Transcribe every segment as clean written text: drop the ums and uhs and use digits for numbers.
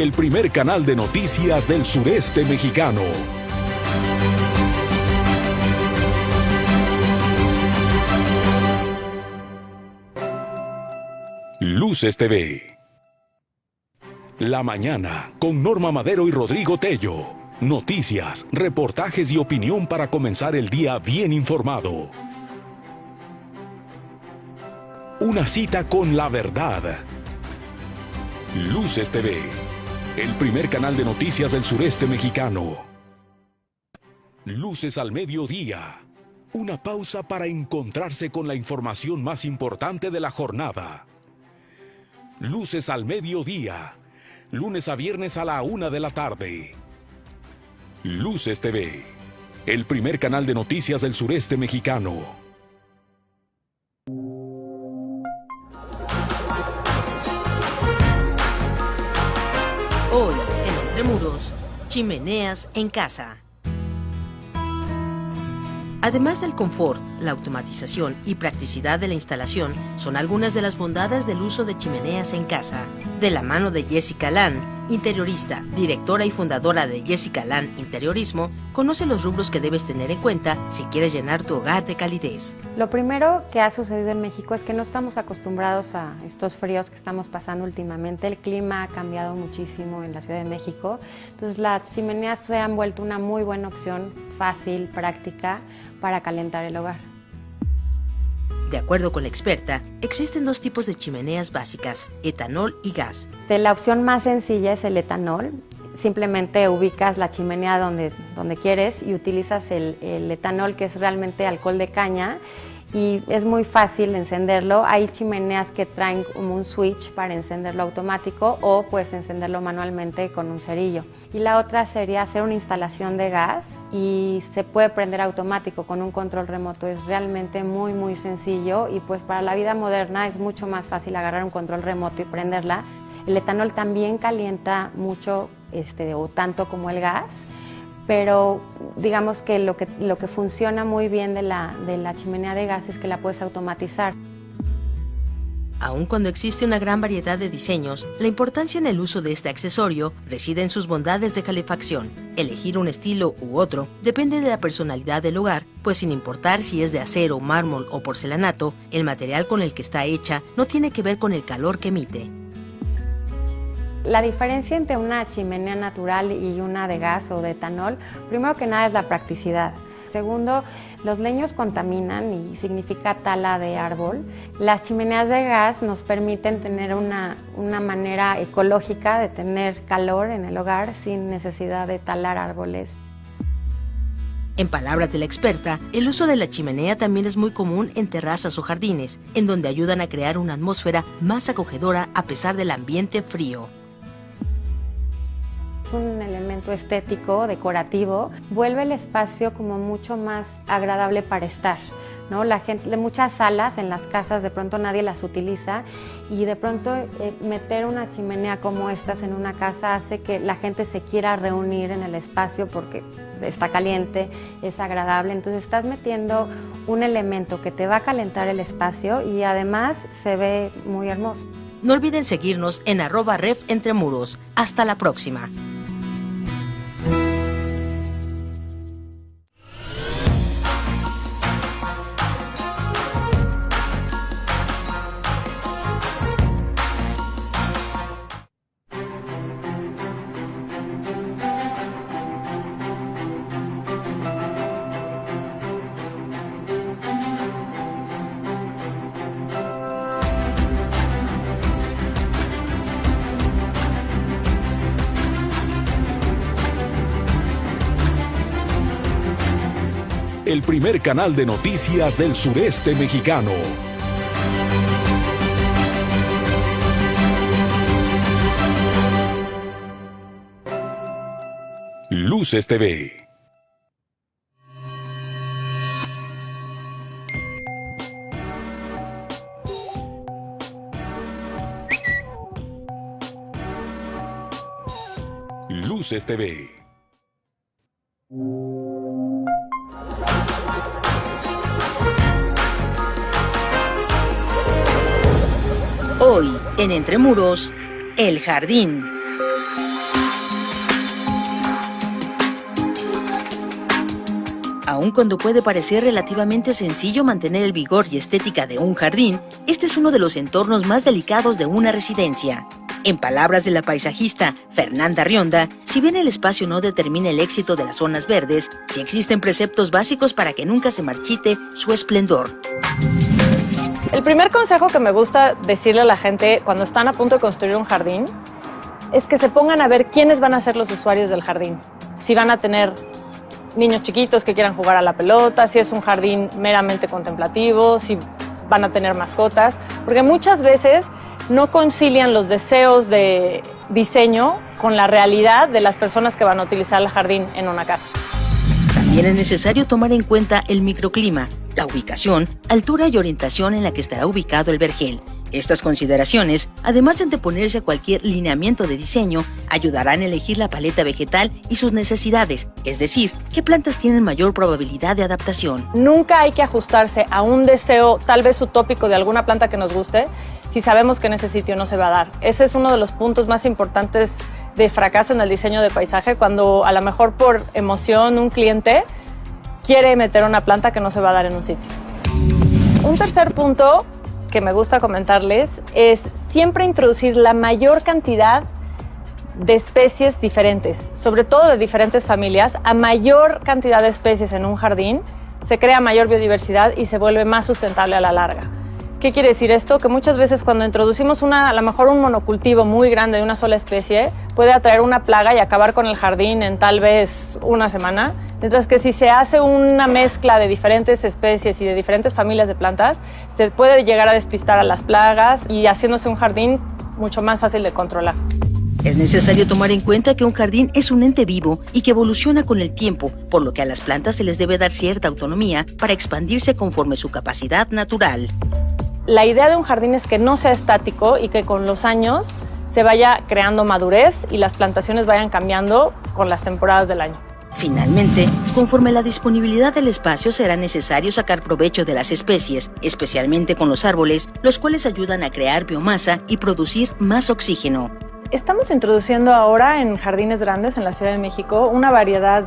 el primer canal de noticias del sureste mexicano. Luces TV. La mañana con Norma Madero y Rodrigo Tello. Noticias, reportajes y opinión para comenzar el día bien informado. Una cita con la verdad. Luces TV, el primer canal de noticias del sureste mexicano. Luces al mediodía. Una pausa para encontrarse con la información más importante de la jornada. Luces al mediodía. Lunes a viernes a la 1 de la tarde. Luces TV, el primer canal de noticias del sureste mexicano. Hoy, en Entre Muros, chimeneas en casa. Además del confort, la automatización y practicidad de la instalación, son algunas de las bondades del uso de chimeneas en casa. De la mano de Jessica Lan, interiorista, directora y fundadora de Jessica Lan Interiorismo, conoce los rubros que debes tener en cuenta si quieres llenar tu hogar de calidez. Lo primero que ha sucedido en México es que no estamos acostumbrados a estos fríos que estamos pasando últimamente. El clima ha cambiado muchísimo en la Ciudad de México, entonces las chimeneas se han vuelto una muy buena opción, fácil, práctica, para calentar el hogar. De acuerdo con la experta, existen dos tipos de chimeneas básicas, etanol y gas. La opción más sencilla es el etanol. Simplemente ubicas la chimenea donde quieres y utilizas el etanol, que es realmente alcohol de caña, y es muy fácil encenderlo. Hay chimeneas que traen como un switch para encenderlo automático o puedes encenderlo manualmente con un cerillo. Y la otra sería hacer una instalación de gas y se puede prender automático con un control remoto. Es realmente muy muy sencillo y pues para la vida moderna es mucho más fácil agarrar un control remoto y prenderla. El etanol también calienta mucho o tanto como el gas, pero digamos que lo que funciona muy bien de la chimenea de gas es que la puedes automatizar. Aun cuando existe una gran variedad de diseños, la importancia en el uso de este accesorio reside en sus bondades de calefacción. Elegir un estilo u otro depende de la personalidad del hogar, pues sin importar si es de acero, mármol o porcelanato, el material con el que está hecha no tiene que ver con el calor que emite. La diferencia entre una chimenea natural y una de gas o de etanol, primero que nada es la practicidad. Segundo, los leños contaminan y significa tala de árbol. Las chimeneas de gas nos permiten tener una manera ecológica de tener calor en el hogar sin necesidad de talar árboles. En palabras de la experta, el uso de la chimenea también es muy común en terrazas o jardines, en donde ayudan a crear una atmósfera más acogedora a pesar del ambiente frío. Un elemento estético, decorativo, vuelve el espacio como mucho más agradable para estar, ¿no? La gente, de muchas salas en las casas de pronto nadie las utiliza y de pronto meter una chimenea como estas en una casa hace que la gente se quiera reunir en el espacio porque está caliente, es agradable, entonces estás metiendo un elemento que te va a calentar el espacio y además se ve muy hermoso. No olviden seguirnos en @refentremuros. Hasta la próxima. El primer canal de noticias del sureste mexicano. Luces TV. Luces TV. Hoy, en Entre Muros, El Jardín. Aun cuando puede parecer relativamente sencillo mantener el vigor y estética de un jardín, este es uno de los entornos más delicados de una residencia. En palabras de la paisajista Fernanda Rionda, si bien el espacio no determina el éxito de las zonas verdes, sí existen preceptos básicos para que nunca se marchite su esplendor. El primer consejo que me gusta decirle a la gente cuando están a punto de construir un jardín es que se pongan a ver quiénes van a ser los usuarios del jardín. Si van a tener niños chiquitos que quieran jugar a la pelota, si es un jardín meramente contemplativo, si van a tener mascotas, porque muchas veces no concilian los deseos de diseño con la realidad de las personas que van a utilizar el jardín en una casa. También es necesario tomar en cuenta el microclima, la ubicación, altura y orientación en la que estará ubicado el vergel. Estas consideraciones, además de anteponerse a cualquier lineamiento de diseño, ayudarán a elegir la paleta vegetal y sus necesidades, es decir, qué plantas tienen mayor probabilidad de adaptación. Nunca hay que ajustarse a un deseo tal vez utópico de alguna planta que nos guste, si sabemos que en ese sitio no se va a dar. Ese es uno de los puntos más importantes de fracaso en el diseño de paisaje, cuando a lo mejor por emoción un cliente quiere meter una planta que no se va a dar en un sitio. Un tercer punto que me gusta comentarles es siempre introducir la mayor cantidad de especies diferentes, sobre todo de diferentes familias. A mayor cantidad de especies en un jardín se crea mayor biodiversidad y se vuelve más sustentable a la larga. ¿Qué quiere decir esto? Que muchas veces cuando introducimos a lo mejor un monocultivo muy grande de una sola especie, puede atraer una plaga y acabar con el jardín en tal vez una semana, mientras que si se hace una mezcla de diferentes especies y de diferentes familias de plantas, se puede llegar a despistar a las plagas y haciéndose un jardín mucho más fácil de controlar. Es necesario tomar en cuenta que un jardín es un ente vivo y que evoluciona con el tiempo, por lo que a las plantas se les debe dar cierta autonomía para expandirse conforme su capacidad natural. La idea de un jardín es que no sea estático y que con los años se vaya creando madurez y las plantaciones vayan cambiando con las temporadas del año. Finalmente, conforme la disponibilidad del espacio, será necesario sacar provecho de las especies, especialmente con los árboles, los cuales ayudan a crear biomasa y producir más oxígeno. Estamos introduciendo ahora en jardines grandes en la Ciudad de México una variedad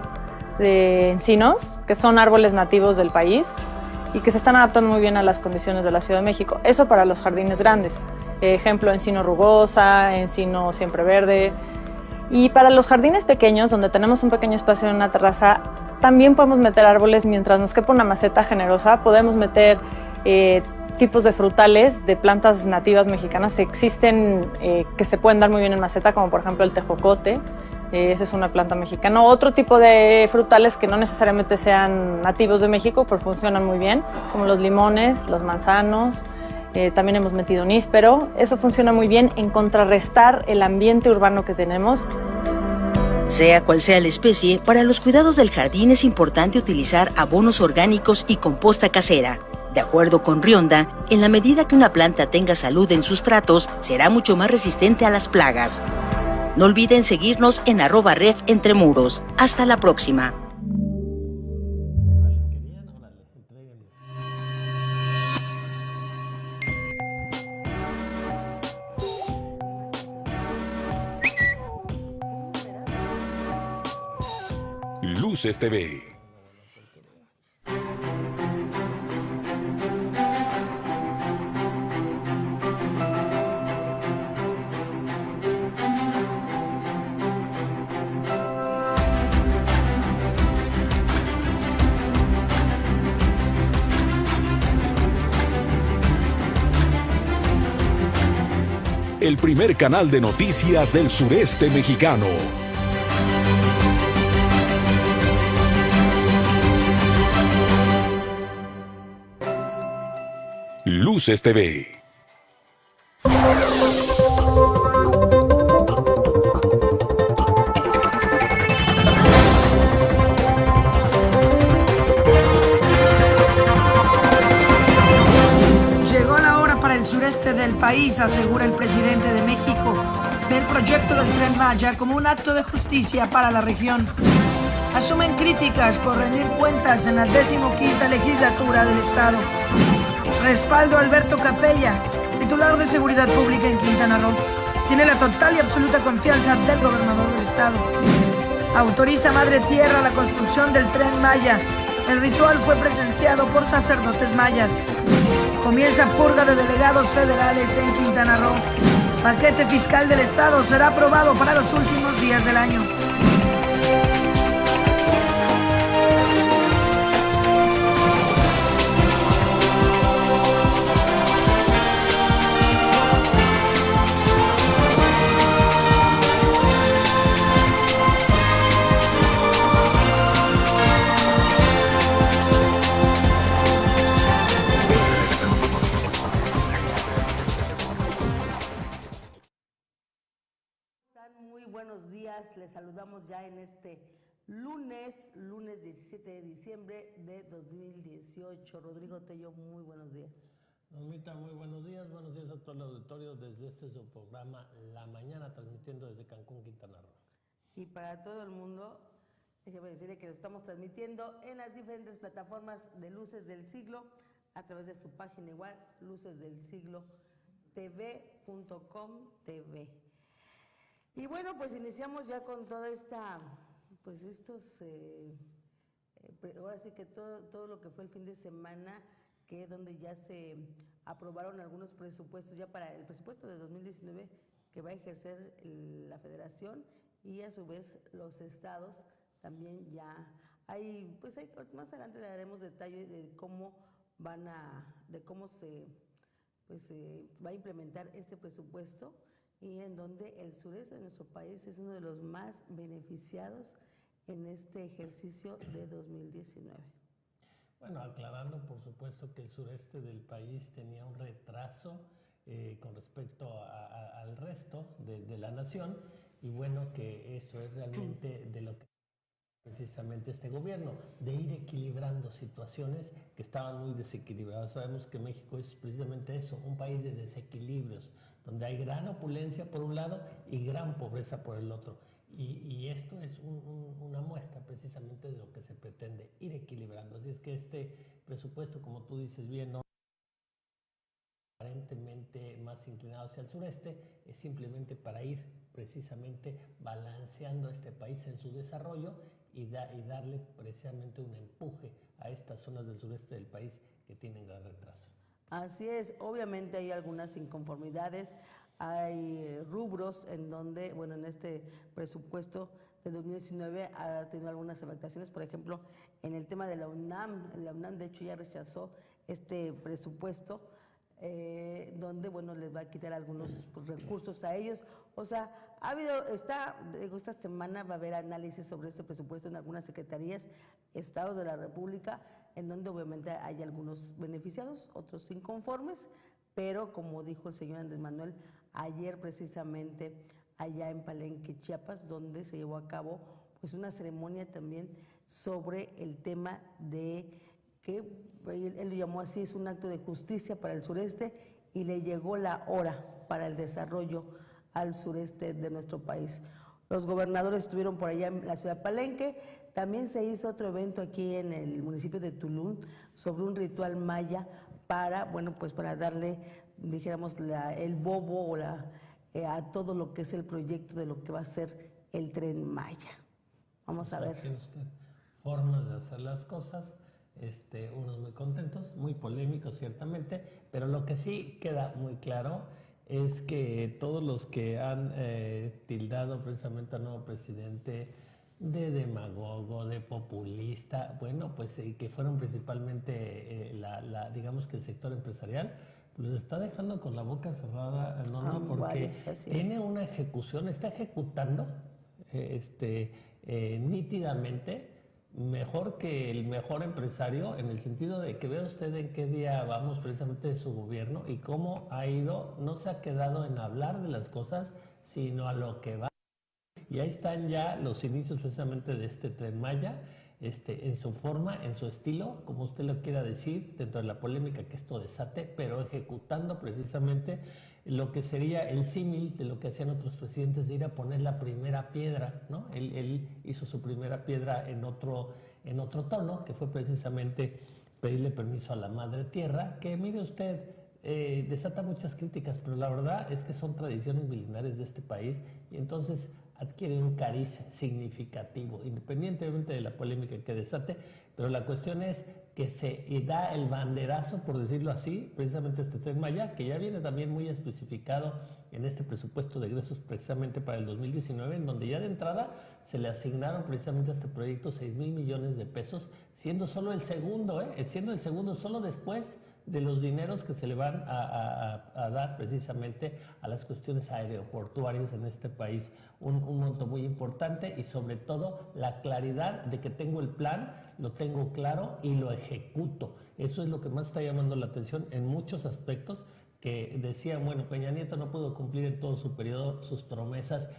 de encinos, que son árboles nativos del país y que se están adaptando muy bien a las condiciones de la Ciudad de México. Eso para los jardines grandes. Ejemplo, encino rugosa, encino siempreverde. Y para los jardines pequeños, donde tenemos un pequeño espacio en una terraza, también podemos meter árboles mientras nos quepa una maceta generosa. Podemos meter tipos de frutales de plantas nativas mexicanas que existen, que se pueden dar muy bien en maceta, como por ejemplo el tejocote. Esa es una planta mexicana. Otro tipo de frutales que no necesariamente sean nativos de México, pero funcionan muy bien, como los limones, los manzanos. También hemos metido níspero. Eso funciona muy bien en contrarrestar el ambiente urbano que tenemos. Sea cual sea la especie, para los cuidados del jardín es importante utilizar abonos orgánicos y composta casera. De acuerdo con Rionda, en la medida que una planta tenga salud en sus tratos, será mucho más resistente a las plagas. No olviden seguirnos en @refentremuros. Hasta la próxima. Luces TV. El primer canal de noticias del sureste mexicano. Luces TV. Llegó la hora para el sureste del país, asegura el presidente de México, ve el proyecto del Tren Maya como un acto de justicia para la región. Asumen críticas por rendir cuentas en la 15ª legislatura del Estado. Respaldo a Alberto Capella, titular de Seguridad Pública en Quintana Roo. Tiene la total y absoluta confianza del gobernador del Estado. Autoriza Madre Tierra la construcción del Tren Maya. El ritual fue presenciado por sacerdotes mayas. Comienza purga de delegados federales en Quintana Roo. Paquete fiscal del Estado será aprobado para los últimos días del año. Muy buenos días, les saludamos ya en este lunes 17 de diciembre de 2018. Rodrigo Tello, muy buenos días. Normita, muy buenos días a todo el auditorio desde este su programa La Mañana, transmitiendo desde Cancún, Quintana Roo. Y para todo el mundo, déjeme decirle que lo estamos transmitiendo en las diferentes plataformas de Luces del Siglo, a través de su página igual, lucesdelsiglo.tv.com.tv. Y bueno, pues iniciamos ya con toda esta, pues ahora sí que todo lo que fue el fin de semana, que donde ya se aprobaron algunos presupuestos ya para el presupuesto de 2019 que va a ejercer la Federación, y a su vez los estados también ya más adelante le daremos detalle de cómo se va a implementar este presupuesto, y en donde el sureste de nuestro país es uno de los más beneficiados en este ejercicio de 2019. Bueno, aclarando por supuesto que el sureste del país tenía un retraso con respecto al resto de la nación, y bueno, que esto es realmente de lo que precisamente este gobierno, de ir equilibrando situaciones que estaban muy desequilibradas. Sabemos que México es precisamente eso, un país de desequilibrios, donde hay gran opulencia por un lado y gran pobreza por el otro. Y esto es una muestra precisamente de lo que se pretende, ir equilibrando. Así es que este presupuesto, como tú dices bien, no aparentemente más inclinado hacia el sureste, es simplemente para ir precisamente balanceando a este país en su desarrollo y darle precisamente un empuje a estas zonas del sureste del país que tienen gran retraso. Así es, obviamente hay algunas inconformidades, hay rubros en donde, bueno, en este presupuesto de 2019 ha tenido algunas afectaciones, por ejemplo, en el tema de la UNAM de hecho ya rechazó este presupuesto, donde, bueno, les va a quitar algunos recursos a ellos. O sea, esta semana va a haber análisis sobre este presupuesto en algunas secretarías, estados de la República, en donde obviamente hay algunos beneficiados, otros inconformes, pero como dijo el señor Andrés Manuel ayer precisamente allá en Palenque, Chiapas, donde se llevó a cabo pues una ceremonia también sobre el tema de que él lo llamó así, es un acto de justicia para el sureste, y le llegó la hora para el desarrollo al sureste de nuestro país. Los gobernadores estuvieron por allá en la ciudad de Palenque. También se hizo otro evento aquí en el municipio de Tulum sobre un ritual maya para, bueno, pues para darle, dijéramos, el bobo a todo lo que es el proyecto de lo que va a ser el Tren Maya. Vamos a ver. Formas de hacer las cosas, unos muy contentos, muy polémicos ciertamente, pero lo que sí queda muy claro es que todos los que han tildado precisamente al nuevo presidente de demagogo, de populista, bueno, pues que fueron principalmente digamos que el sector empresarial, pues está dejando con la boca cerrada, ¿no? Porque tiene una ejecución, está ejecutando nítidamente mejor que el mejor empresario, en el sentido de que vea usted en qué día vamos precisamente de su gobierno y cómo ha ido, no se ha quedado en hablar de las cosas, sino a lo que va. Y ahí están ya los inicios precisamente de este Tren Maya, en su forma, en su estilo, como usted lo quiera decir, dentro de la polémica que esto desate, pero ejecutando precisamente lo que sería el símil de lo que hacían otros presidentes, de ir a poner la primera piedra, ¿no? Él hizo su primera piedra en otro tono, que fue precisamente pedirle permiso a la Madre Tierra, que mire usted, desata muchas críticas, pero la verdad es que son tradiciones milenarias de este país, y entonces adquiere un cariz significativo, independientemente de la polémica que desate, pero la cuestión es que se da el banderazo, por decirlo así, precisamente este Tren Maya, que ya viene también muy especificado en este presupuesto de egresos precisamente para el 2019, en donde ya de entrada se le asignaron precisamente a este proyecto 6,000 millones de pesos, siendo solo el segundo, solo después de los dineros que se le van a dar precisamente a las cuestiones aeroportuarias en este país. Un monto muy importante y sobre todo la claridad de que tengo el plan, lo tengo claro y lo ejecuto. Eso es lo que más está llamando la atención en muchos aspectos, que decían, bueno, Peña Nieto no pudo cumplir en todo su periodo sus promesas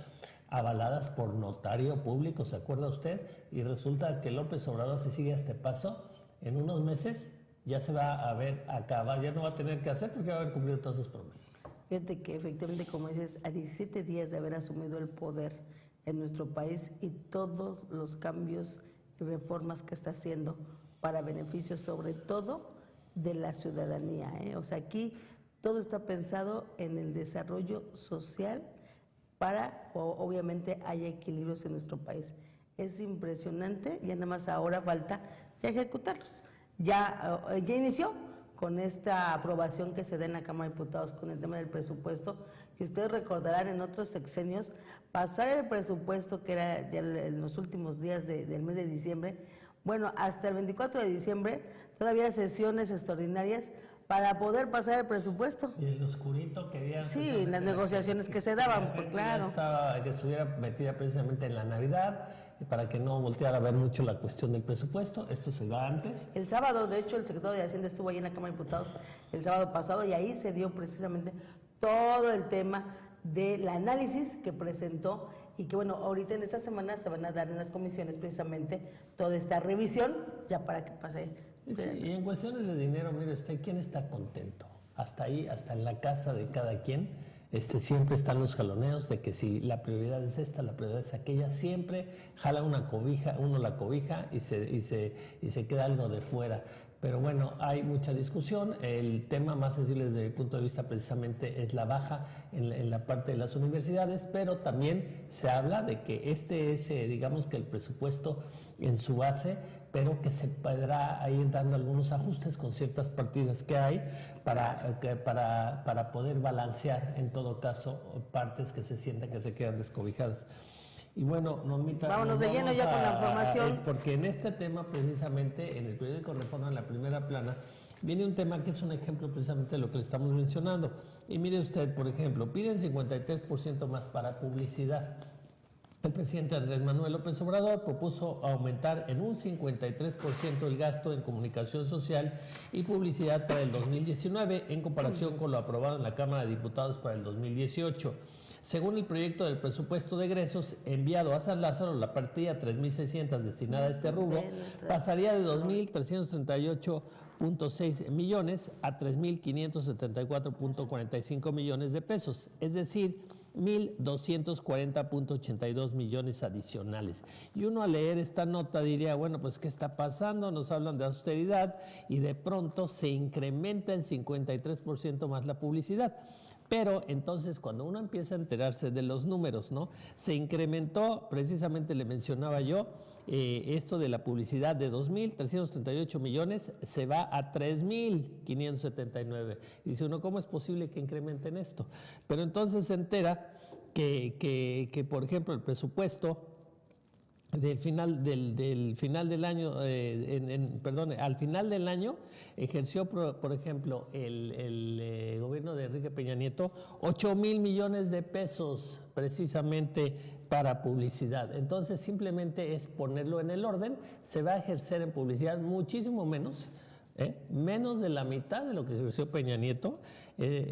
avaladas por notario público, ¿se acuerda usted? Y resulta que López Obrador, si sigue a este paso, en unos meses ya se va a ver acabar, ya no va a tener que hacer porque va a haber cumplido todas sus promesas. Fíjate que efectivamente, como dices, a 17 días de haber asumido el poder en nuestro país y todos los cambios y reformas que está haciendo para beneficio sobre todo de la ciudadanía, ¿eh? O sea, aquí todo está pensado en el desarrollo social para, obviamente, haya equilibrios en nuestro país. Es impresionante, ya nada más ahora falta ya ejecutarlos. Ya inició con esta aprobación que se da en la Cámara de Diputados con el tema del presupuesto, que ustedes recordarán en otros sexenios, pasar el presupuesto que era ya en los últimos días del mes de diciembre, bueno, hasta el 24 de diciembre, todavía sesiones extraordinarias para poder pasar el presupuesto. Y el oscurito quería... Sí, las negociaciones que se daban, pues, claro. Que estuviera metida precisamente en la Navidad, para que no volteara a ver mucho la cuestión del presupuesto. Esto se da antes. El sábado, de hecho, el secretario de Hacienda estuvo ahí en la Cámara de Diputados el sábado pasado y ahí se dio precisamente todo el tema del análisis que presentó y que, bueno, ahorita en esta semana se van a dar en las comisiones precisamente toda esta revisión ya para que pase. Sí, y en cuestiones de dinero, mire usted, ¿quién está contento? Hasta ahí, hasta en la casa de cada quien, siempre están los jaloneos de que si la prioridad es esta, la prioridad es aquella, siempre jala uno la cobija y se queda algo de fuera. Pero bueno, hay mucha discusión. El tema más sensible desde mi punto de vista precisamente es la baja en la parte de las universidades, pero también se habla de que es, digamos que el presupuesto en su base, pero que se podrá ir dando algunos ajustes con ciertas partidas que hay para poder balancear en todo caso partes que se sientan que se quedan descobijadas. Y bueno, Normita, vámonos de lleno ya con la información. Porque en este tema precisamente, en el periódico Reforma, en la primera plana, viene un tema que es un ejemplo precisamente de lo que le estamos mencionando. Y mire usted, por ejemplo, piden 53% más para publicidad. El presidente Andrés Manuel López Obrador propuso aumentar en un 53% el gasto en comunicación social y publicidad para el 2019 en comparación con lo aprobado en la Cámara de Diputados para el 2018. Según el proyecto del presupuesto de egresos enviado a San Lázaro, la partida 3.600 destinada a este rubro pasaría de 2.338.6 millones a 3.574.45 millones de pesos, es decir, 1.240.82 millones adicionales. Y uno al leer esta nota diría, bueno, pues ¿qué está pasando? Nos hablan de austeridad y de pronto se incrementa en 53% más la publicidad. Pero entonces cuando uno empieza a enterarse de los números, ¿no? Se incrementó, precisamente le mencionaba yo, esto de la publicidad de 2.338 millones se va a 3.579. Dice uno, ¿cómo es posible que incrementen esto? Pero entonces se entera que por ejemplo, el presupuesto del final del año, al final del año ejerció, por ejemplo, el gobierno de Enrique Peña Nieto 8,000 millones de pesos precisamente para publicidad. Entonces simplemente es ponerlo en el orden, se va a ejercer en publicidad muchísimo menos, menos de la mitad de lo que ejerció Peña Nieto.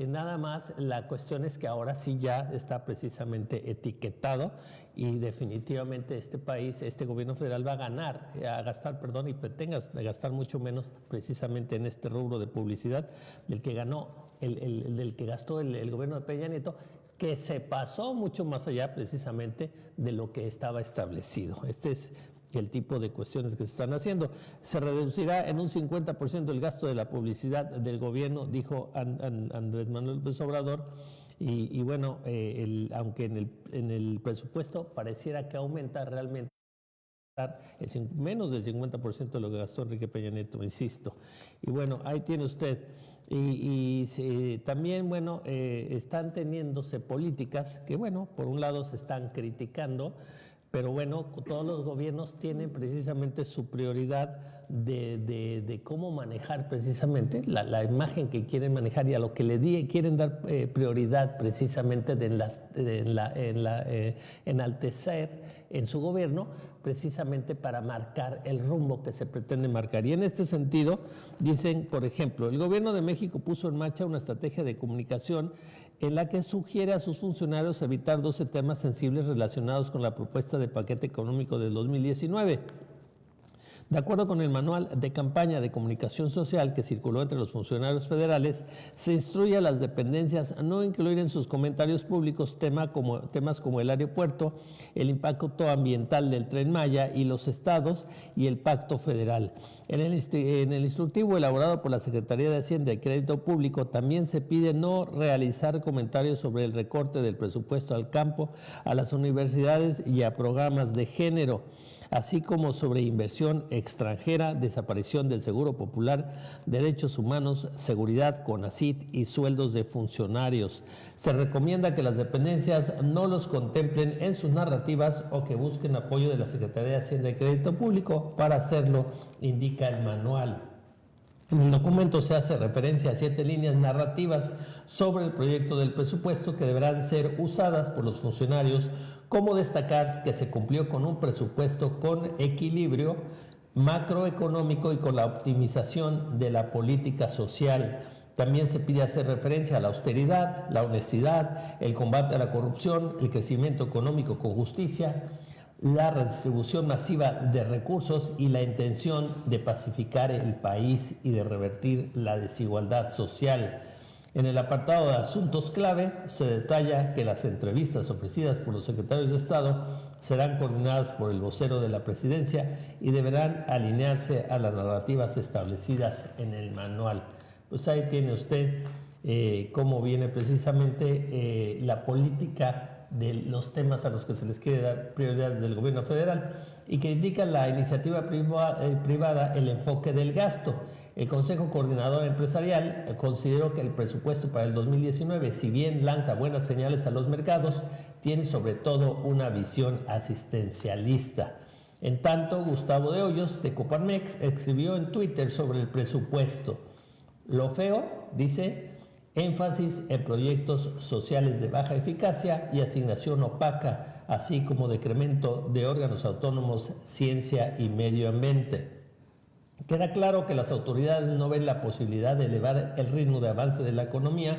Nada más la cuestión es que ahora sí ya está precisamente etiquetado y definitivamente este país, este gobierno federal va a gastar, y pretende gastar mucho menos precisamente en este rubro de publicidad del que gastó el gobierno de Peña Nieto, que se pasó mucho más allá precisamente de lo que estaba establecido. Este es el tipo de cuestiones que se están haciendo. Se reducirá en un 50% el gasto de la publicidad del gobierno, dijo Andrés Manuel López Obrador, Y bueno, aunque en el presupuesto pareciera que aumenta realmente menos del 50% de lo que gastó Enrique Peña Nieto, insisto. Y bueno, ahí tiene usted. También, bueno, están teniéndose políticas que, bueno, por un lado se están criticando, pero bueno, todos los gobiernos tienen precisamente su prioridad de cómo manejar precisamente la imagen que quieren manejar y a lo que quieren dar prioridad precisamente enaltecer en su gobierno, precisamente para marcar el rumbo que se pretende marcar. Y en este sentido, dicen, por ejemplo, el gobierno de México puso en marcha una estrategia de comunicación en la que sugiere a sus funcionarios evitar 12 temas sensibles relacionados con la propuesta de paquete económico del 2019. De acuerdo con el manual de campaña de comunicación social que circuló entre los funcionarios federales, se instruye a las dependencias a no incluir en sus comentarios públicos temas como el aeropuerto, el impacto ambiental del Tren Maya y los estados y el pacto federal. En el instructivo elaborado por la Secretaría de Hacienda y Crédito Público también se pide no realizar comentarios sobre el recorte del presupuesto al campo, a las universidades y a programas de género, así como sobre inversión extranjera, desaparición del Seguro Popular, derechos humanos, seguridad, CONACYT y sueldos de funcionarios. Se recomienda que las dependencias no los contemplen en sus narrativas o que busquen apoyo de la Secretaría de Hacienda y Crédito Público. Para hacerlo, indica el manual. En el documento se hace referencia a 7 líneas narrativas sobre el proyecto del presupuesto que deberán ser usadas por los funcionarios, como destacar que se cumplió con un presupuesto con equilibrio macroeconómico y con la optimización de la política social. También se pide hacer referencia a la austeridad, la honestidad, el combate a la corrupción, el crecimiento económico con justicia, la redistribución masiva de recursos y la intención de pacificar el país y de revertir la desigualdad social. En el apartado de asuntos clave se detalla que las entrevistas ofrecidas por los secretarios de Estado serán coordinadas por el vocero de la Presidencia y deberán alinearse a las narrativas establecidas en el manual. Pues ahí tiene usted cómo viene precisamente la política de los temas a los que se les quiere dar prioridad desde el gobierno federal y que indica la iniciativa privada el enfoque del gasto. El Consejo Coordinador Empresarial consideró que el presupuesto para el 2019, si bien lanza buenas señales a los mercados, tiene sobre todo una visión asistencialista. En tanto, Gustavo de Hoyos, de Coparmex, escribió en Twitter sobre el presupuesto. Lo feo, dice, énfasis en proyectos sociales de baja eficacia y asignación opaca, así como decremento de órganos autónomos, ciencia y medio ambiente. Queda claro que las autoridades no ven la posibilidad de elevar el ritmo de avance de la economía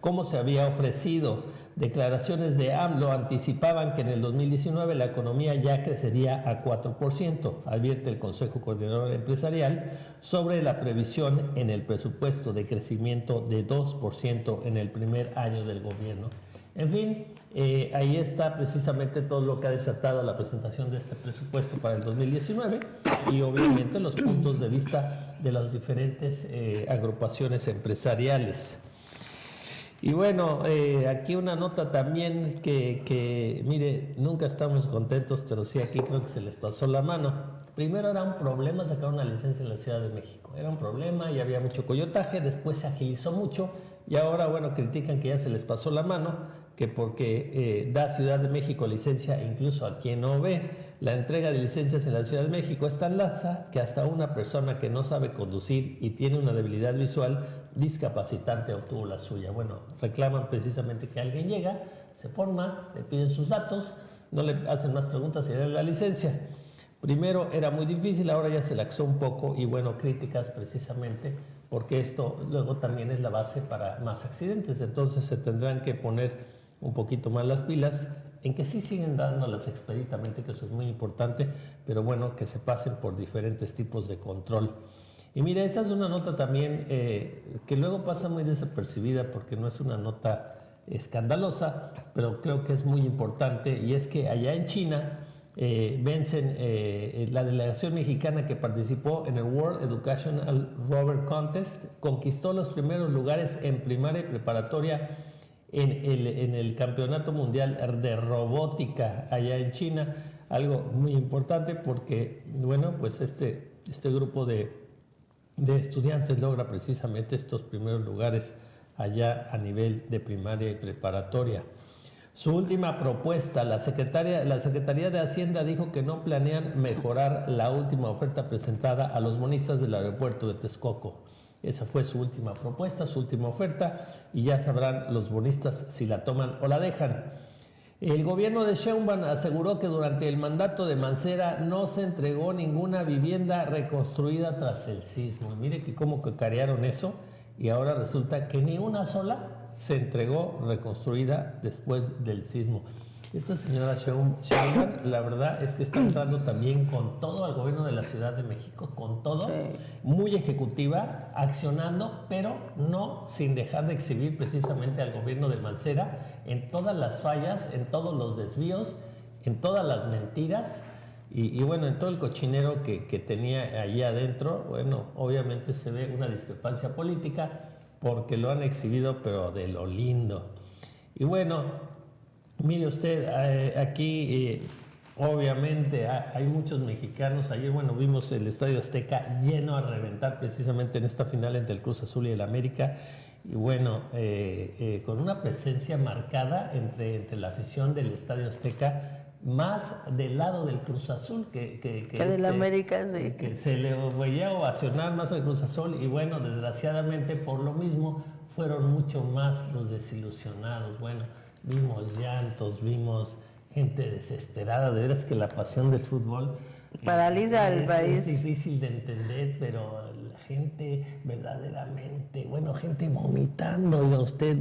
como se había ofrecido. Declaraciones de AMLO anticipaban que en el 2019 la economía ya crecería a 4%, advierte el Consejo Coordinador Empresarial, sobre la previsión en el presupuesto de crecimiento de 2% en el primer año del gobierno. En fin, ahí está precisamente todo lo que ha desatado la presentación de este presupuesto para el 2019 y obviamente los puntos de vista de las diferentes agrupaciones empresariales. Y bueno, aquí una nota también que, mire, nunca estamos contentos, pero sí aquí creo que se les pasó la mano. Primero era un problema sacar una licencia en la Ciudad de México. Era un problema y había mucho coyotaje, después se agilizó mucho y ahora, bueno, critican que ya se les pasó la mano, que porque da Ciudad de México licencia incluso a quien no ve. La entrega de licencias en la Ciudad de México es tan laxa que hasta una persona que no sabe conducir y tiene una debilidad visual discapacitante obtuvo la suya. Bueno, reclaman precisamente que alguien llega, se forma, le piden sus datos, no le hacen más preguntas y le dan la licencia. Primero era muy difícil, ahora ya se laxó un poco y bueno, críticas precisamente porque esto luego también es la base para más accidentes. Entonces se tendrán que poner un poquito más las pilas en que sí siguen dándolas expeditamente, que eso es muy importante, pero bueno, que se pasen por diferentes tipos de control. Y mira, esta es una nota también que luego pasa muy desapercibida porque no es una nota escandalosa, pero creo que es muy importante, y es que allá en China vencen la delegación mexicana que participó en el World Educational Rover Contest, conquistó los primeros lugares en primaria y preparatoria en el Campeonato Mundial de Robótica allá en China. Algo muy importante porque, bueno, pues este grupo de estudiantes logra precisamente estos primeros lugares allá a nivel de primaria y preparatoria. Su última propuesta, la Secretaría de Hacienda dijo que no planean mejorar la última oferta presentada a los bonistas del aeropuerto de Texcoco. Esa fue su última propuesta, su última oferta, y ya sabrán los bonistas si la toman o la dejan. El gobierno de Sheinbaum aseguró que durante el mandato de Mancera no se entregó ninguna vivienda reconstruida tras el sismo. Mire que cómo cacarearon eso, y ahora resulta que ni una sola se entregó reconstruida después del sismo. Esta señora Sheinbaum, la verdad es que está entrando también con todo al gobierno de la Ciudad de México, con todo, sí, muy ejecutiva, accionando, pero no sin dejar de exhibir precisamente al gobierno de Mancera en todas las fallas, en todos los desvíos, en todas las mentiras y bueno, en todo el cochinero que tenía allí adentro. Bueno, obviamente se ve una discrepancia política porque lo han exhibido, pero de lo lindo. Y bueno, mire usted, aquí obviamente hay muchos mexicanos. Ayer, bueno, vimos el Estadio Azteca lleno a reventar precisamente en esta final entre el Cruz Azul y el América. Y bueno, con una presencia marcada entre la afición del Estadio Azteca, más del lado del Cruz Azul que del América, sí. Que se le veía ovacionar más al Cruz Azul. Y bueno, desgraciadamente por lo mismo fueron mucho más los desilusionados. Bueno, vimos llantos, vimos gente desesperada. De veras que la pasión del fútbol paraliza al país. Es difícil de entender, pero la gente verdaderamente, bueno, gente vomitando, oiga usted,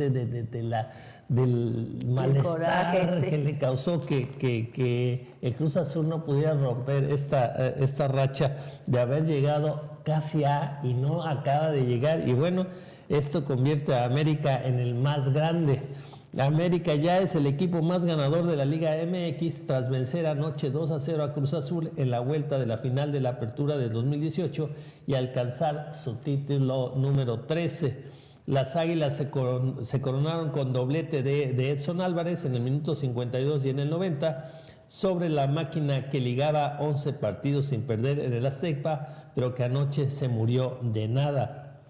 del malestar coraje, sí, que le causó que el Cruz Azul no pudiera romper esta racha de haber llegado casi y no acaba de llegar. Y bueno, esto convierte a América en el más grande. América ya es el equipo más ganador de la Liga MX tras vencer anoche 2-0 a Cruz Azul en la vuelta de la final de la Apertura del 2018 y alcanzar su título número 13. Las Águilas se coronaron con doblete de Edson Álvarez en el minuto 52 y en el 90 sobre la máquina que ligaba 11 partidos sin perder en el Azteca, pero que anoche se murió de nada.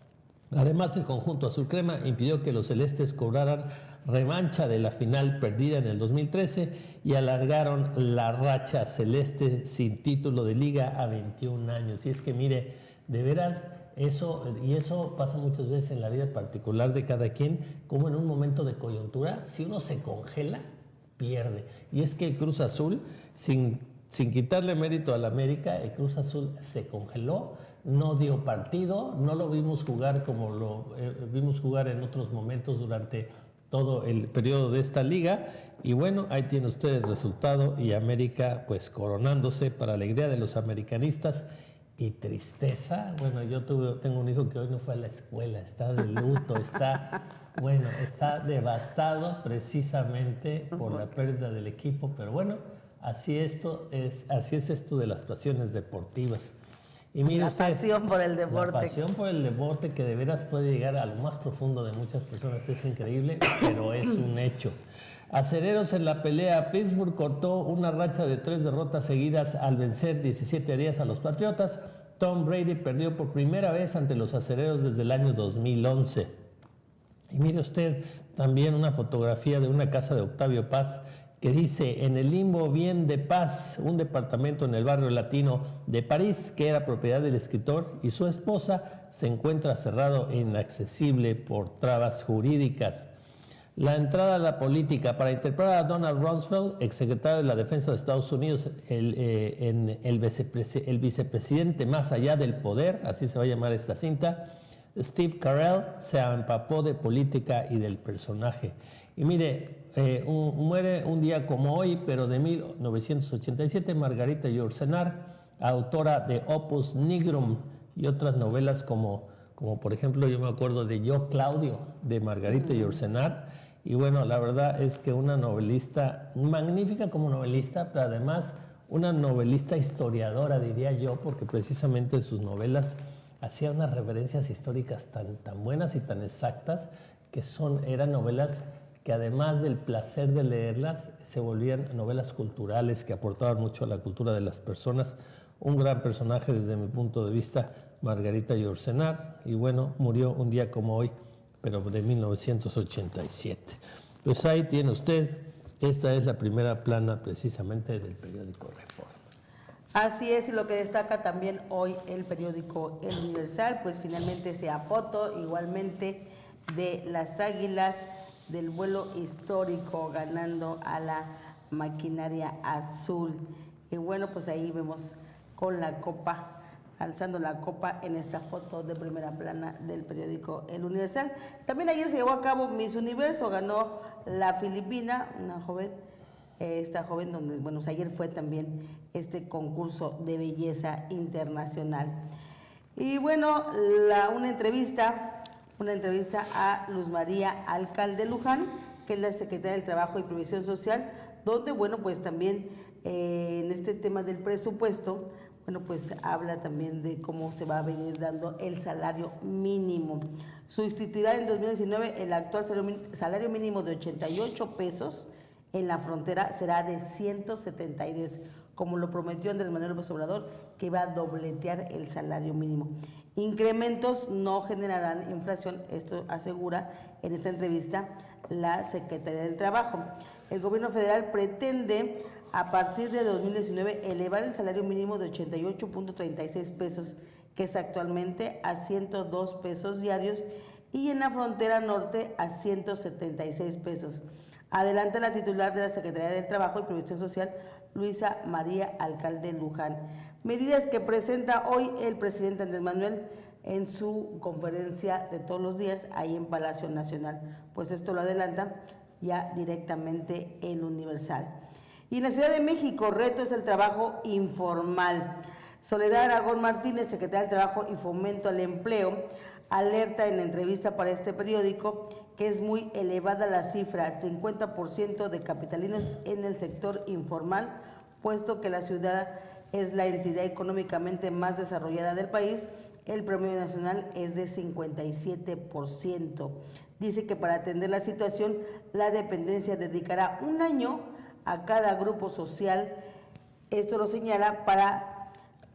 Además, el conjunto azul crema impidió que los celestes cobraran revancha de la final perdida en el 2013 y alargaron la racha celeste sin título de liga a 21 años. Y es que mire, de veras, eso pasa muchas veces en la vida particular de cada quien, como en un momento de coyuntura, si uno se congela, pierde. Y es que el Cruz Azul, sin quitarle mérito al América, el Cruz Azul se congeló, no dio partido, no lo vimos jugar como lo vimos jugar en otros momentos durante todo el periodo de esta liga. Y bueno, ahí tiene usted el resultado, y América pues coronándose para alegría de los americanistas y tristeza. Bueno, yo tengo un hijo que hoy no fue a la escuela, está de luto, está devastado precisamente por la pérdida del equipo, pero bueno, así es esto de las pasiones deportivas. Y mire la usted, pasión por el deporte. La pasión por el deporte, que de veras puede llegar a lo más profundo de muchas personas, es increíble, pero es un hecho. Acereros en la pelea. Pittsburgh cortó una racha de 3 derrotas seguidas al vencer 17-10 a los Patriotas. Tom Brady perdió por primera vez ante los Acereros desde el año 2011. Y mire usted también una fotografía de una casa de Octavio Paz que dice: en el limbo bien de Paz, un departamento en el barrio latino de París que era propiedad del escritor y su esposa, se encuentra cerrado e inaccesible por trabas jurídicas. La entrada a la política. Para interpretar a Donald Rumsfeld, exsecretario de la Defensa de Estados Unidos, el vicepresidente más allá del poder, así se va a llamar esta cinta, Steve Carell se empapó de política y del personaje. Y mire, muere un día como hoy, pero de 1987, Margarita Yourcenar, autora de Opus Nigrum y otras novelas como por ejemplo, yo me acuerdo de Yo Claudio, de Margarita Yourcenar. Y bueno, la verdad es que una novelista magnífica como novelista, pero además una novelista historiadora, diría yo, porque precisamente en sus novelas hacía unas referencias históricas tan buenas y tan exactas, que eran novelas que además del placer de leerlas, se volvían novelas culturales que aportaban mucho a la cultura de las personas. Un gran personaje desde mi punto de vista, Margarita Yourcenar, y bueno, murió un día como hoy, pero de 1987. Pues ahí tiene usted, esta es la primera plana precisamente del periódico Reforma. Así es, y lo que destaca también hoy el periódico El Universal, pues finalmente esa foto igualmente de las Águilas del vuelo histórico ganando a la maquinaria azul. Y bueno, pues ahí vemos con la copa, alzando la copa en esta foto de primera plana del periódico El Universal. También ayer se llevó a cabo Miss Universo, ganó la filipina, una joven, esta joven donde, bueno, ayer fue también este concurso de belleza internacional. Y bueno, una entrevista a Luz María Alcalde Luján, que es la secretaria del Trabajo y Previsión Social, donde, bueno, pues también en este tema del presupuesto, bueno, pues habla también de cómo se va a venir dando el salario mínimo. Sustituirá en 2019 el actual salario mínimo de 88 pesos, en la frontera será de 173, como lo prometió Andrés Manuel López Obrador, que va a dobletear el salario mínimo. Incrementos no generarán inflación, esto asegura en esta entrevista la Secretaría del Trabajo. El gobierno federal pretende a partir de 2019 elevar el salario mínimo de 88.36 pesos, que es actualmente a 102 pesos diarios, y en la frontera norte a 176 pesos. Adelanta la titular de la Secretaría del Trabajo y Previsión Social, Luisa María Alcalde Luján. Medidas que presenta hoy el presidente Andrés Manuel en su conferencia de todos los días ahí en Palacio Nacional. Pues esto lo adelanta ya directamente El Universal. Y en la Ciudad de México, reto es el trabajo informal. Soledad Aragón Martínez, secretaria del Trabajo y Fomento al Empleo, alerta en la entrevista para este periódico que es muy elevada la cifra, 50% de capitalinos en el sector informal, puesto que la ciudad es la entidad económicamente más desarrollada del país. El promedio nacional es de 57%. Dice que para atender la situación, la dependencia dedicará un año a cada grupo social. Esto lo señala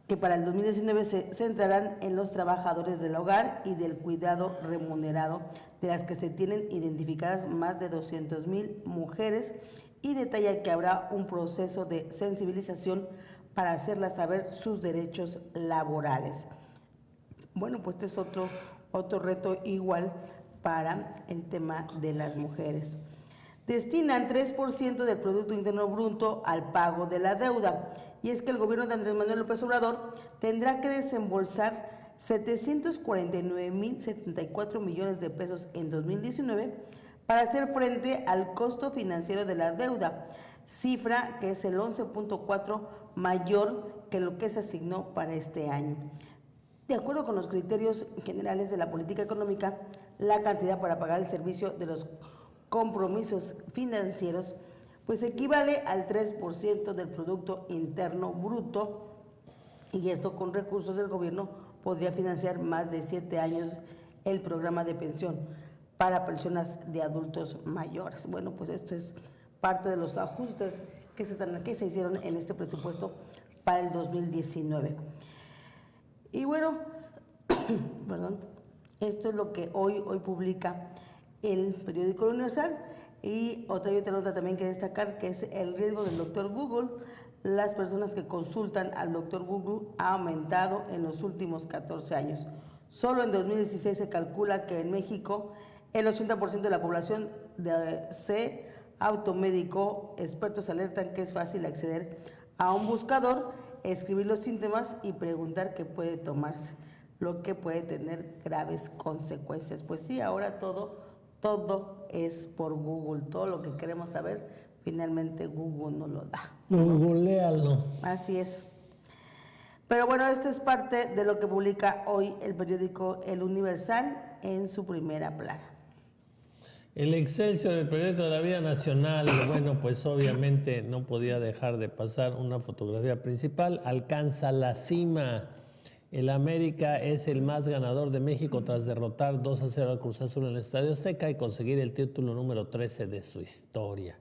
que para el 2019 se centrarán en los trabajadores del hogar y del cuidado remunerado, de las que se tienen identificadas más de 200,000 mujeres, y detalla que habrá un proceso de sensibilización para hacerlas saber sus derechos laborales. Bueno, pues este es otro reto igual para el tema de las mujeres. Destinan 3% del Producto Interno Bruto al pago de la deuda. Y es que el gobierno de Andrés Manuel López Obrador tendrá que desembolsar 749,074 millones de pesos en 2019 para hacer frente al costo financiero de la deuda, cifra que es el 11.4 mayor que lo que se asignó para este año. De acuerdo con los criterios generales de la política económica, la cantidad para pagar el servicio de los compromisos financieros pues equivale al 3% del Producto Interno Bruto, y esto con recursos del gobierno podría financiar más de 7 años el programa de pensión para personas de adultos mayores. Bueno, pues esto es parte de los ajustes que se hicieron en este presupuesto para el 2019. Y bueno, perdón, esto es lo que hoy publica el periódico Universal. Y otra nota también que destacar, que es el riesgo del doctor Google. Las personas que consultan al doctor Google ha aumentado en los últimos 14 años. Solo en 2016 se calcula que en México el 80% de la población se automedicó. Expertos alertan que es fácil acceder a un buscador, escribir los síntomas y preguntar qué puede tomarse, lo que puede tener graves consecuencias. Pues sí, ahora todo es por Google. Todo lo que queremos saber, finalmente Google nos lo da. Googlealo. Así es. Pero bueno, esto es parte de lo que publica hoy el periódico El Universal en su primera plana. El Excelsior, el periódico de la vida nacional, bueno, pues obviamente no podía dejar de pasar una fotografía principal. Alcanza la cima. El América es el más ganador de México tras derrotar 2-0 al Cruz Azul en el Estadio Azteca y conseguir el título número 13 de su historia.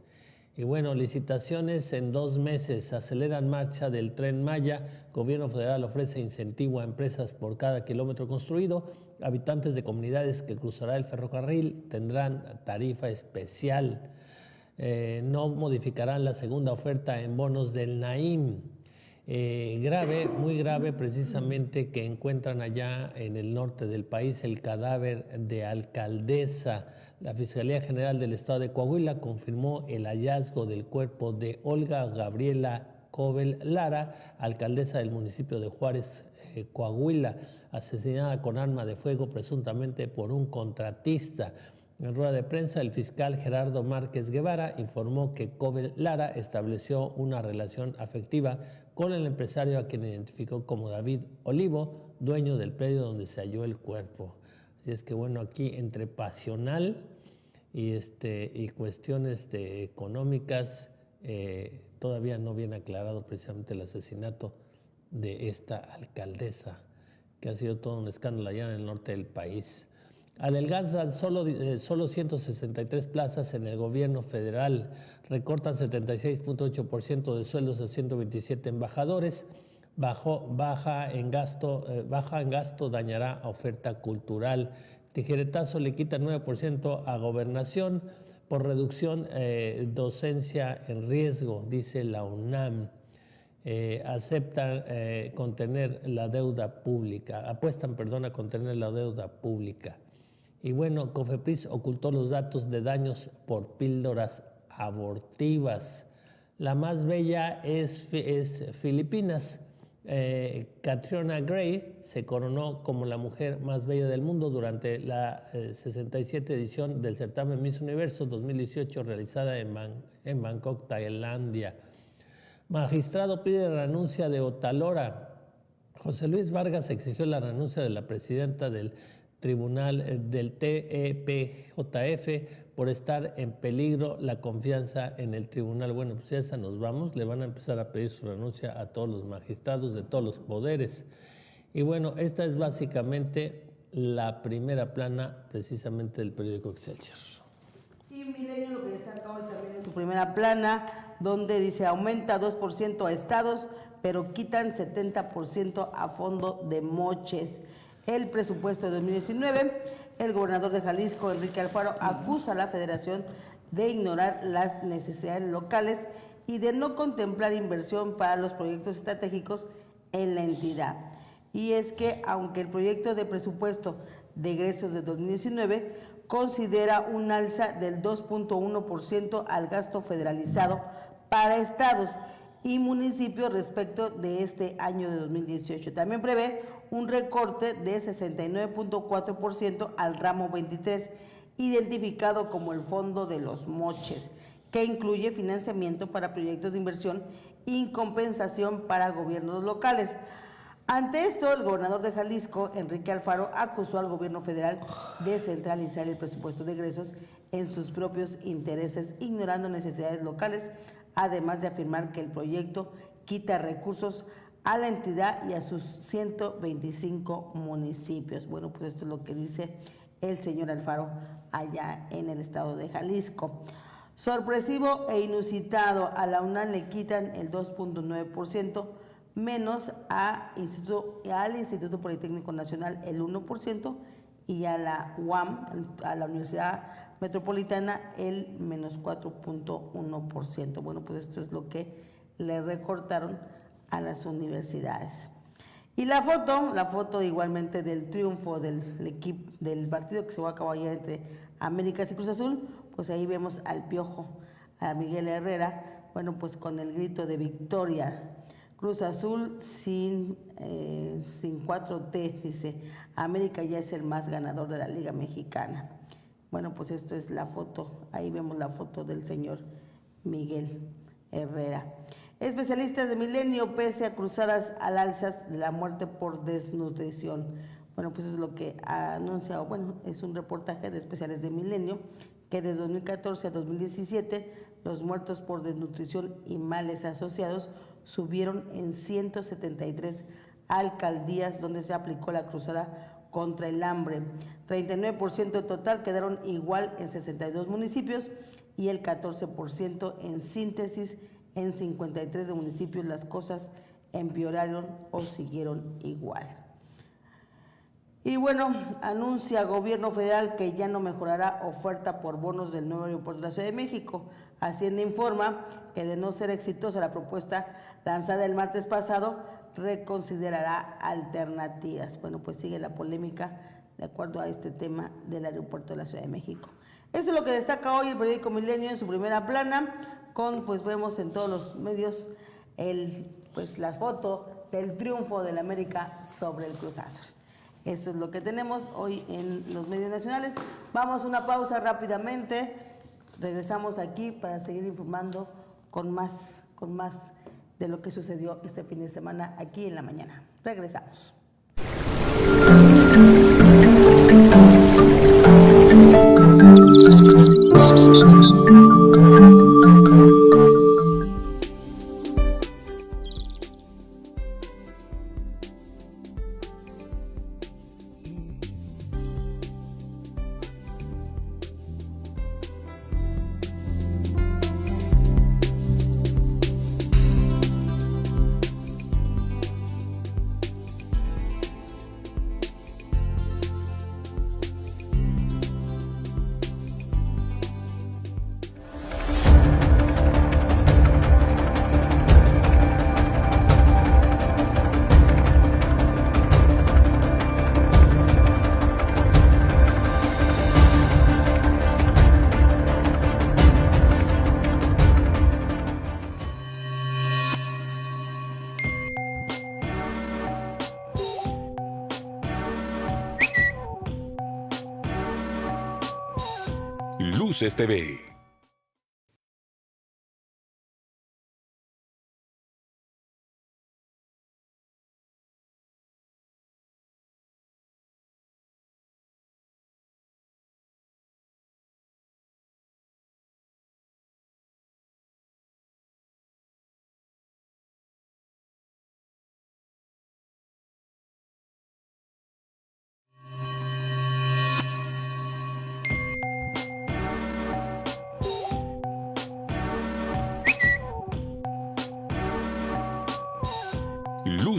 Y bueno, licitaciones en 2 meses, aceleran marcha del Tren Maya, gobierno federal ofrece incentivo a empresas por cada kilómetro construido, habitantes de comunidades que cruzará el ferrocarril tendrán tarifa especial, no modificarán la segunda oferta en bonos del Naim. Grave, muy grave precisamente que encuentran allá en el norte del país el cadáver de alcaldesa. La Fiscalía General del Estado de Coahuila confirmó el hallazgo del cuerpo de Olga Gabriela Cobel Lara, alcaldesa del municipio de Juárez, Coahuila, asesinada con arma de fuego presuntamente por un contratista. En rueda de prensa, el fiscal Gerardo Márquez Guevara informó que Cobel Lara estableció una relación afectiva con el empresario a quien identificó como David Olivo, dueño del predio donde se halló el cuerpo. Así es que bueno, aquí entre pasional y cuestiones económicas, todavía no viene aclarado precisamente el asesinato de esta alcaldesa, que ha sido todo un escándalo allá en el norte del país. Adelgazan solo 163 plazas en el gobierno federal, recortan 76.8% de sueldos a 127 embajadores, baja en gasto dañará oferta cultural. Tijeretazo le quita 9% a gobernación por reducción docencia en riesgo, dice la UNAM. Apuestan a contener la deuda pública. Y bueno, Cofepris ocultó los datos de daños por píldoras abortivas. La más bella es Filipinas. Catriona Gray se coronó como la mujer más bella del mundo durante la 67 edición del certamen Miss Universo 2018 realizada en Bangkok, Tailandia. Magistrado pide la renuncia de Otalora. José Luis Vargas exigió la renuncia de la presidenta del Tribunal del TEPJF por estar en peligro la confianza en el tribunal. Bueno, pues ya esa nos vamos, le van a empezar a pedir su renuncia a todos los magistrados de todos los poderes. Y bueno, esta es básicamente la primera plana precisamente del periódico Excelsior. Y Milenio lo que destaca hoy también en su primera plana, donde dice aumenta 2% a estados, pero quitan 70% a fondo de moches. El presupuesto de 2019, el gobernador de Jalisco, Enrique Alfaro, acusa a la Federación de ignorar las necesidades locales y de no contemplar inversión para los proyectos estratégicos en la entidad. Y es que, aunque el proyecto de presupuesto de egresos de 2019 considera un alza del 2.1% al gasto federalizado para estados y municipios respecto de este año de 2018. También prevé un recorte de 69.4% al ramo 23, identificado como el Fondo de los Moches, que incluye financiamiento para proyectos de inversión y compensación para gobiernos locales. Ante esto, el gobernador de Jalisco, Enrique Alfaro, acusó al gobierno federal de centralizar el presupuesto de egresos en sus propios intereses, ignorando necesidades locales, además de afirmar que el proyecto quita recursos a la entidad y a sus 125 municipios. Bueno, pues esto es lo que dice el señor Alfaro allá en el estado de Jalisco. Sorpresivo e inusitado, a la UNAM le quitan el 2.9%, menos al Instituto Politécnico Nacional el 1% y a la UAM, a la Universidad Metropolitana, el menos 4.1%. Bueno, pues esto es lo que le recortaron a las universidades. Y la foto igualmente del triunfo del partido que se va a cabo ayer entre Américas y Cruz Azul, pues ahí vemos al Piojo, a Miguel Herrera, bueno, pues con el grito de victoria. Cruz Azul sin 4T, dice, América ya es el más ganador de la Liga Mexicana. Bueno, pues esto es la foto, ahí vemos la foto del señor Miguel Herrera. Especialistas de Milenio, pese a cruzadas al alzas de la muerte por desnutrición. Bueno, pues es lo que ha anunciado, bueno, es un reportaje de especiales de Milenio, que de 2014 a 2017 los muertos por desnutrición y males asociados subieron en 173 alcaldías donde se aplicó la cruzada contra el hambre. 39% total quedaron igual en 62 municipios y el 14% en síntesis. En 53 de municipios las cosas empeoraron o siguieron igual. Y bueno, anuncia gobierno federal que ya no mejorará oferta por bonos del nuevo aeropuerto de la Ciudad de México. Hacienda informa que de no ser exitosa la propuesta lanzada el martes pasado, reconsiderará alternativas. Bueno, pues sigue la polémica de acuerdo a este tema del aeropuerto de la Ciudad de México. Eso es lo que destaca hoy el periódico Milenio en su primera plana, pues vemos en todos los medios la foto del triunfo del América sobre el Cruz Azul. Eso es lo que tenemos hoy en los medios nacionales. Vamos a una pausa rápidamente. Regresamos aquí para seguir informando con más de lo que sucedió este fin de semana aquí en la mañana. Regresamos. Luces TV.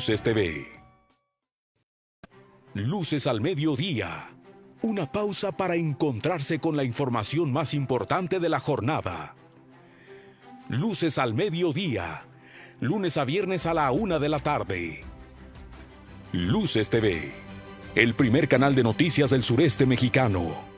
Luces TV. Luces al mediodía. Una pausa para encontrarse con la información más importante de la jornada. Luces al mediodía. Lunes a viernes a la 1 de la tarde. Luces TV. El primer canal de noticias del sureste mexicano.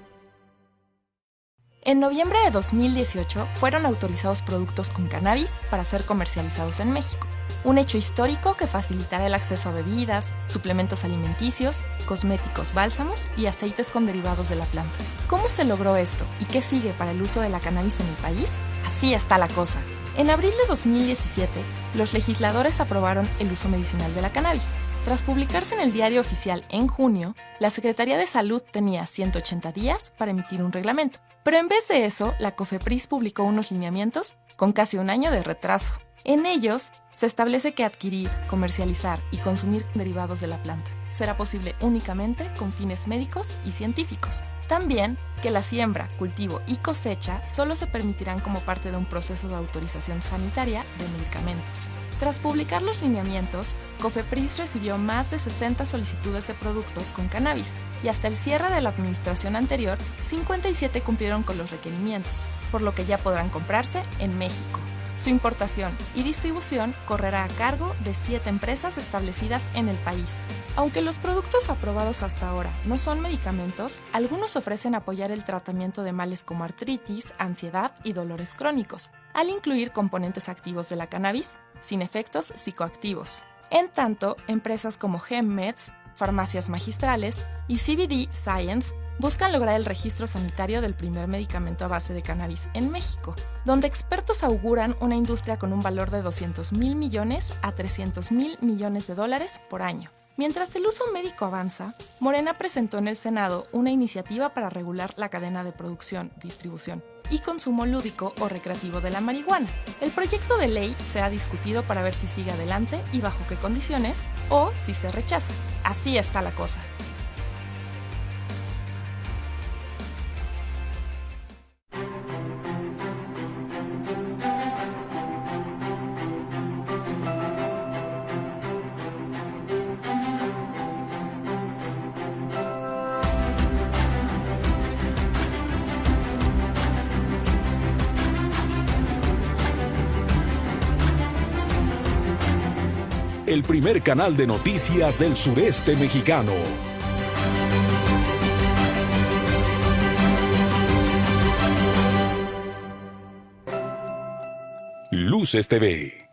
En noviembre de 2018 fueron autorizados productos con cannabis para ser comercializados en México. Un hecho histórico que facilitará el acceso a bebidas, suplementos alimenticios, cosméticos, bálsamos y aceites con derivados de la planta. ¿Cómo se logró esto y qué sigue para el uso de la cannabis en el país? Así está la cosa. En abril de 2017, los legisladores aprobaron el uso medicinal de la cannabis. Tras publicarse en el Diario Oficial en junio, la Secretaría de Salud tenía 180 días para emitir un reglamento. Pero en vez de eso, la COFEPRIS publicó unos lineamientos con casi un año de retraso. En ellos, se establece que adquirir, comercializar y consumir derivados de la planta será posible únicamente con fines médicos y científicos. También que la siembra, cultivo y cosecha solo se permitirán como parte de un proceso de autorización sanitaria de medicamentos. Tras publicar los lineamientos, COFEPRIS recibió más de 60 solicitudes de productos con cannabis y hasta el cierre de la administración anterior, 57 cumplieron con los requerimientos, por lo que ya podrán comprarse en México. Su importación y distribución correrá a cargo de 7 empresas establecidas en el país. Aunque los productos aprobados hasta ahora no son medicamentos, algunos ofrecen apoyar el tratamiento de males como artritis, ansiedad y dolores crónicos, al incluir componentes activos de la cannabis, sin efectos psicoactivos. En tanto, empresas como GemMeds, Farmacias Magistrales y CBD Science buscan lograr el registro sanitario del primer medicamento a base de cannabis en México, donde expertos auguran una industria con un valor de 200,000 millones a 300,000 millones de dólares por año. Mientras el uso médico avanza, Morena presentó en el Senado una iniciativa para regular la cadena de producción, distribución y consumo lúdico o recreativo de la marihuana. El proyecto de ley se ha discutido para ver si sigue adelante y bajo qué condiciones, o si se rechaza. Así está la cosa. El primer canal de noticias del sureste mexicano. Luces TV.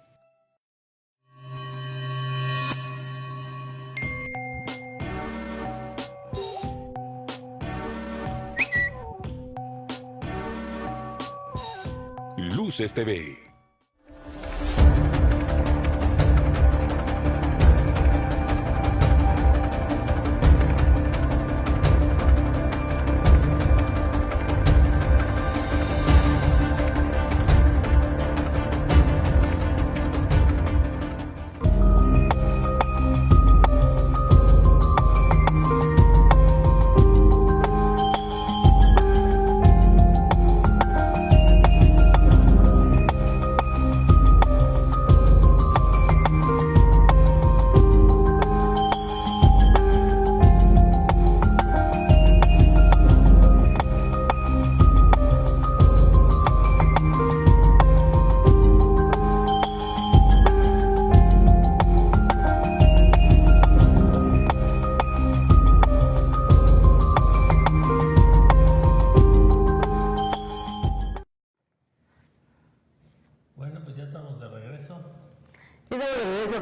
Luces TV.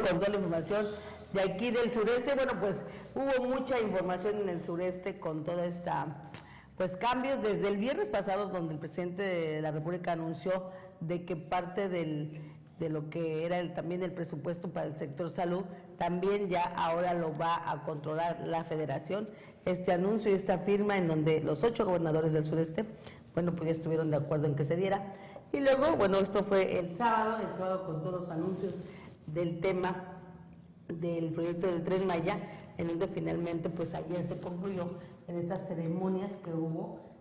Con toda la información de aquí del sureste. Bueno, pues hubo mucha información en el sureste con toda esta, pues cambios desde el viernes pasado, donde el presidente de la República anunció de que parte de lo que era también el presupuesto para el sector salud, también ya ahora lo va a controlar la federación. Este anuncio y esta firma en donde los 8 gobernadores del sureste, bueno, pues ya estuvieron de acuerdo en que se diera. Y luego, bueno, esto fue el sábado con todos los anuncios del tema del proyecto del Tren Maya, en donde finalmente pues ayer se concluyó en estas ceremonias que hubo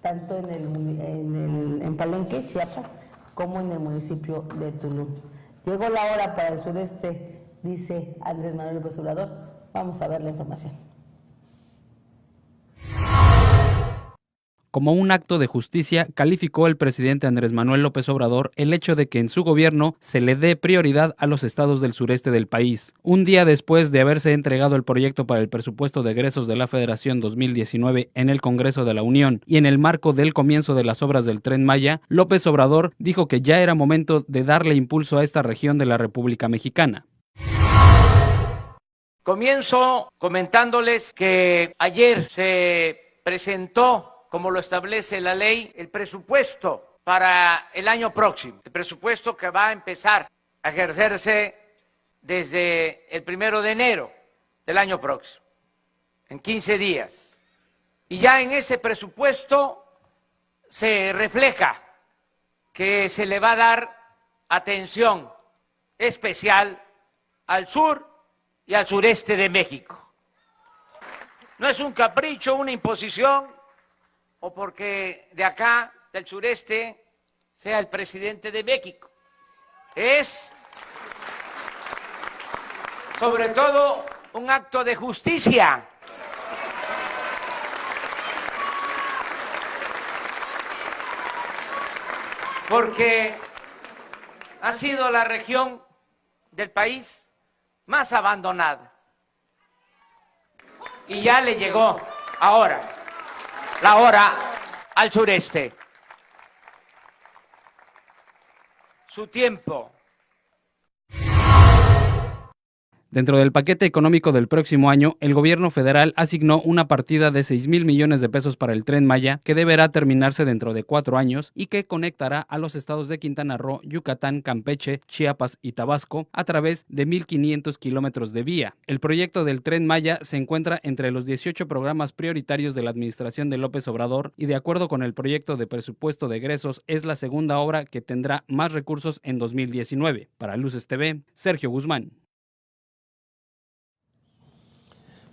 tanto en Palenque, Chiapas, como en el municipio de Tulum. Llegó la hora para el sureste, dice Andrés Manuel López Obrador. Vamos a ver la información. Como un acto de justicia, calificó el presidente Andrés Manuel López Obrador el hecho de que en su gobierno se le dé prioridad a los estados del sureste del país. Un día después de haberse entregado el proyecto para el presupuesto de egresos de la Federación 2019 en el Congreso de la Unión y en el marco del comienzo de las obras del Tren Maya, López Obrador dijo que ya era momento de darle impulso a esta región de la República Mexicana. Comienzo comentándoles que ayer se presentó, como lo establece la ley, el presupuesto para el año próximo, el presupuesto que va a empezar a ejercerse desde el 1 de enero del año próximo, en 15 días. Y ya en ese presupuesto se refleja que se le va a dar atención especial al sur y al sureste de México. No es un capricho, una imposición, o porque de acá, del sureste, sea el presidente de México. Es, sobre todo, un acto de justicia. Porque ha sido la región del país más abandonada. Y ya le llegó ahora la hora al sureste. Su tiempo. Dentro del paquete económico del próximo año, el gobierno federal asignó una partida de 6,000 millones de pesos para el Tren Maya, que deberá terminarse dentro de 4 años y que conectará a los estados de Quintana Roo, Yucatán, Campeche, Chiapas y Tabasco a través de 1,500 kilómetros de vía. El proyecto del Tren Maya se encuentra entre los 18 programas prioritarios de la administración de López Obrador y, de acuerdo con el proyecto de presupuesto de egresos, es la segunda obra que tendrá más recursos en 2019. Para Luces TV, Sergio Guzmán.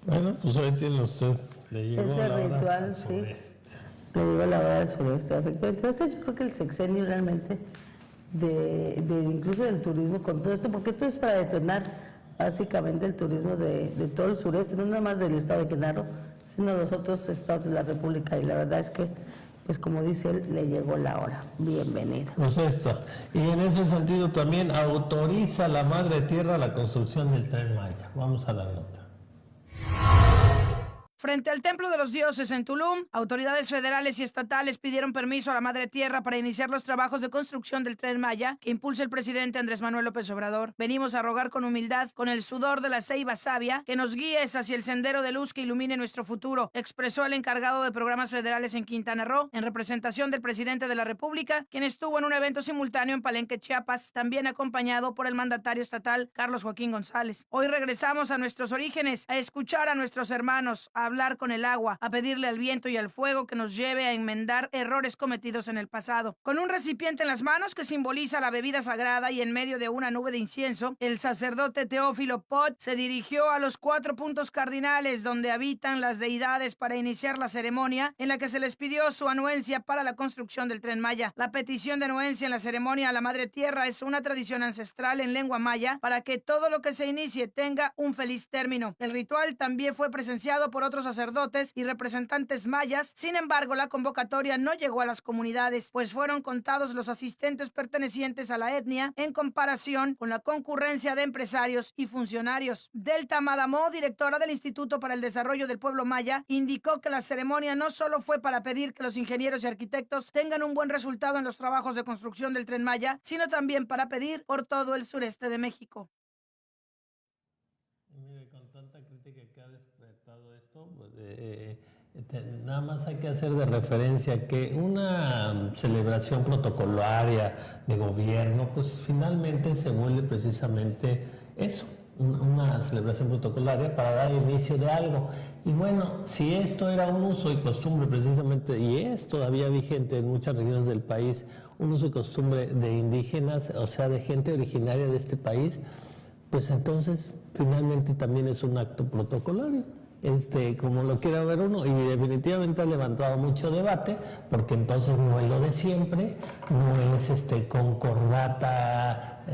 Bueno, pues hoy tiene usted. Le llegó este la hora ritual, al sí. sureste. Le llegó la hora del sureste, efectivamente. Entonces yo creo que el sexenio realmente de incluso del turismo con todo esto, porque esto es para detonar básicamente el turismo de todo el sureste, no nada más del estado de Quintana Roo, sino de los otros estados de la República. Y la verdad es que, pues como dice él, le llegó la hora. Bienvenido. Pues esto. Y en ese sentido también autoriza la Madre Tierra la construcción del Tren Maya. Vamos a la nota. Frente al Templo de los Dioses en Tulum, autoridades federales y estatales pidieron permiso a la Madre Tierra para iniciar los trabajos de construcción del Tren Maya que impulsa el presidente Andrés Manuel López Obrador. Venimos a rogar con humildad, con el sudor de la ceiba savia, que nos guíes hacia el sendero de luz que ilumine nuestro futuro, expresó el encargado de programas federales en Quintana Roo, en representación del presidente de la República, quien estuvo en un evento simultáneo en Palenque, Chiapas, también acompañado por el mandatario estatal Carlos Joaquín González. Hoy regresamos a nuestros orígenes, a escuchar a nuestros hermanos, a hablar con el agua, a pedirle al viento y al fuego que nos lleve a enmendar errores cometidos en el pasado. Con un recipiente en las manos que simboliza la bebida sagrada y en medio de una nube de incienso, el sacerdote Teófilo Pot se dirigió a los 4 puntos cardinales donde habitan las deidades para iniciar la ceremonia en la que se les pidió su anuencia para la construcción del Tren Maya. La petición de anuencia en la ceremonia a la Madre Tierra es una tradición ancestral en lengua maya para que todo lo que se inicie tenga un feliz término. El ritual también fue presenciado por otros sacerdotes y representantes mayas. Sin embargo, la convocatoria no llegó a las comunidades, pues fueron contados los asistentes pertenecientes a la etnia en comparación con la concurrencia de empresarios y funcionarios. Delta Madamó, directora del Instituto para el Desarrollo del Pueblo Maya, indicó que la ceremonia no solo fue para pedir que los ingenieros y arquitectos tengan un buen resultado en los trabajos de construcción del Tren Maya, sino también para pedir por todo el sureste de México. Que ha despertado esto, pues, nada más hay que hacer de referencia que una celebración protocolaria de gobierno, pues finalmente se vuelve precisamente eso, una celebración protocolaria para dar inicio de algo. Y bueno, si esto era un uso y costumbre precisamente, y es todavía vigente en muchas regiones del país, un uso y costumbre de indígenas, o sea, de gente originaria de este país, pues entonces finalmente también es un acto protocolario, como lo quiera ver uno, y definitivamente ha levantado mucho debate, porque entonces no es lo de siempre, no es con corbata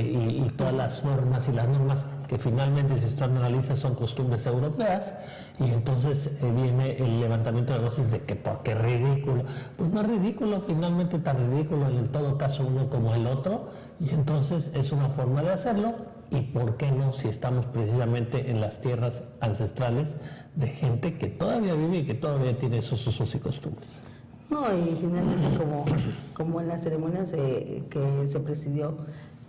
y todas las normas y las normas que finalmente, si usted analiza, son costumbres europeas, y entonces viene el levantamiento de voces de que porque es ridículo. Pues no es ridículo, finalmente tan ridículo en todo caso uno como el otro, y entonces es una forma de hacerlo. ¿Y por qué no si estamos precisamente en las tierras ancestrales de gente que todavía vive y que todavía tiene esos usos y costumbres? No, y finalmente como en las ceremonias que se presidió,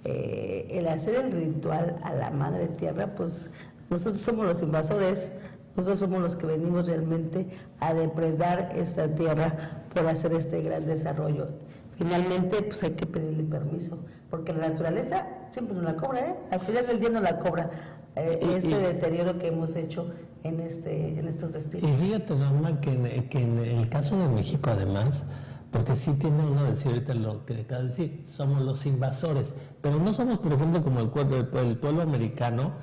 el hacer el ritual a la Madre Tierra, pues nosotros somos los invasores, nosotros somos los que venimos realmente a depredar esta tierra por hacer este gran desarrollo. Finalmente, pues hay que pedirle permiso, porque la naturaleza siempre nos la cobra, al final del día nos la cobra deterioro que hemos hecho en estos destinos. Y fíjate, Norma, que en el caso de México, además, porque sí tiene uno a decir ahorita lo que acaba de decir, somos los invasores, pero no somos, por ejemplo, como el pueblo americano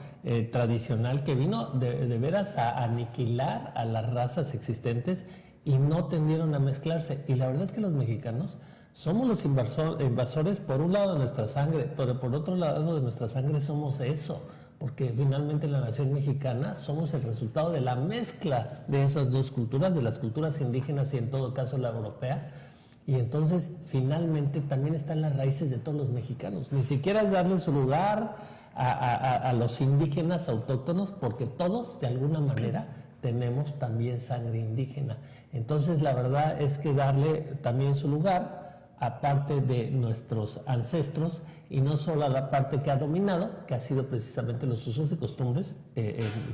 tradicional que vino de veras a aniquilar a las razas existentes y no tendieron a mezclarse. Y la verdad es que los mexicanos somos los invasores por un lado de nuestra sangre, pero por otro lado de nuestra sangre somos eso, porque finalmente la nación mexicana somos el resultado de la mezcla de esas dos culturas, de las culturas indígenas y en todo caso la europea, y entonces finalmente también están las raíces de todos los mexicanos. Ni siquiera es darle su lugar a los indígenas autóctonos, porque todos de alguna manera tenemos también sangre indígena. Entonces la verdad es que darle también su lugar, aparte de nuestros ancestros y no solo a la parte que ha dominado, que ha sido precisamente los usos y costumbres,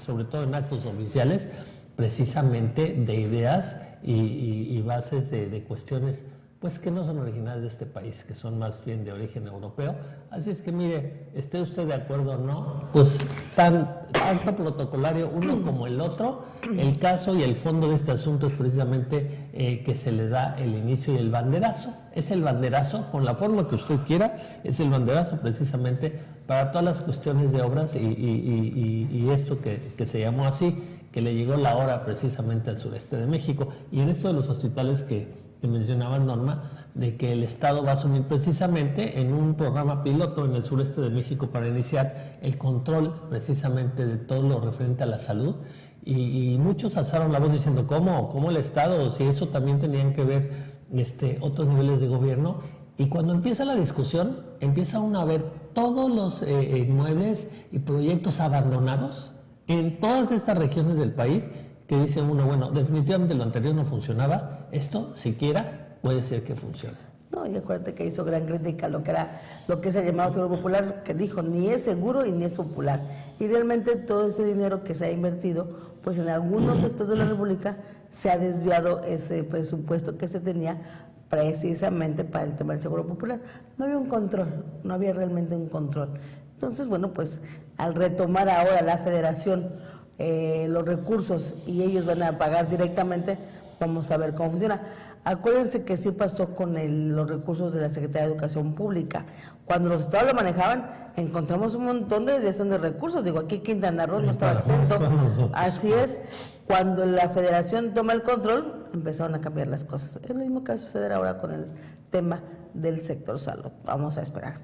sobre todo en actos oficiales, precisamente de ideas y bases de cuestiones pues que no son originales de este país, que son más bien de origen europeo. Así es que mire, esté usted de acuerdo o no, pues tanto protocolario uno como el otro, el caso y el fondo de este asunto es precisamente que se le da el inicio y el banderazo. Es el banderazo, con la forma que usted quiera, es el banderazo precisamente para todas las cuestiones de obras y esto que se llamó así, que le llegó la hora precisamente al sureste de México. Y en esto de los hospitales que mencionaba Norma, de que el Estado va a asumir precisamente en un programa piloto en el sureste de México para iniciar el control precisamente de todo lo referente a la salud. Y muchos alzaron la voz diciendo, ¿cómo el Estado? Si eso también tenían que ver otros niveles de gobierno. Y cuando empieza la discusión, empieza uno a ver todos los inmuebles y proyectos abandonados en todas estas regiones del país, que dice uno, bueno, definitivamente lo anterior no funcionaba, esto siquiera puede ser que funcione. No, y acuérdate que hizo gran crítica a lo que se ha llamado Seguro Popular, que dijo, ni es seguro y ni es popular. Y realmente todo ese dinero que se ha invertido, pues en algunos estados de la República se ha desviado ese presupuesto que se tenía precisamente para el tema del Seguro Popular. No había un control, no había realmente un control. Entonces, bueno, pues al retomar ahora la federación los recursos y ellos van a pagar directamente, vamos a ver cómo funciona. Acuérdense que sí pasó con los recursos de la Secretaría de Educación Pública. Cuando los estados lo manejaban, encontramos un montón de desviación de recursos. Digo, aquí Quintana Roo no estaba exento. Así es, cuando la federación toma el control, empezaron a cambiar las cosas. Es lo mismo que va a suceder ahora con el tema del sector salud. Vamos a esperar.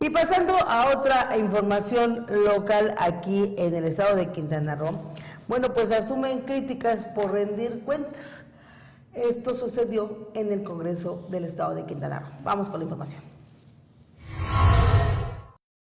Y pasando a otra información local aquí en el estado de Quintana Roo, bueno, pues asumen críticas por rendir cuentas. Esto sucedió en el Congreso del estado de Quintana Roo. Vamos con la información.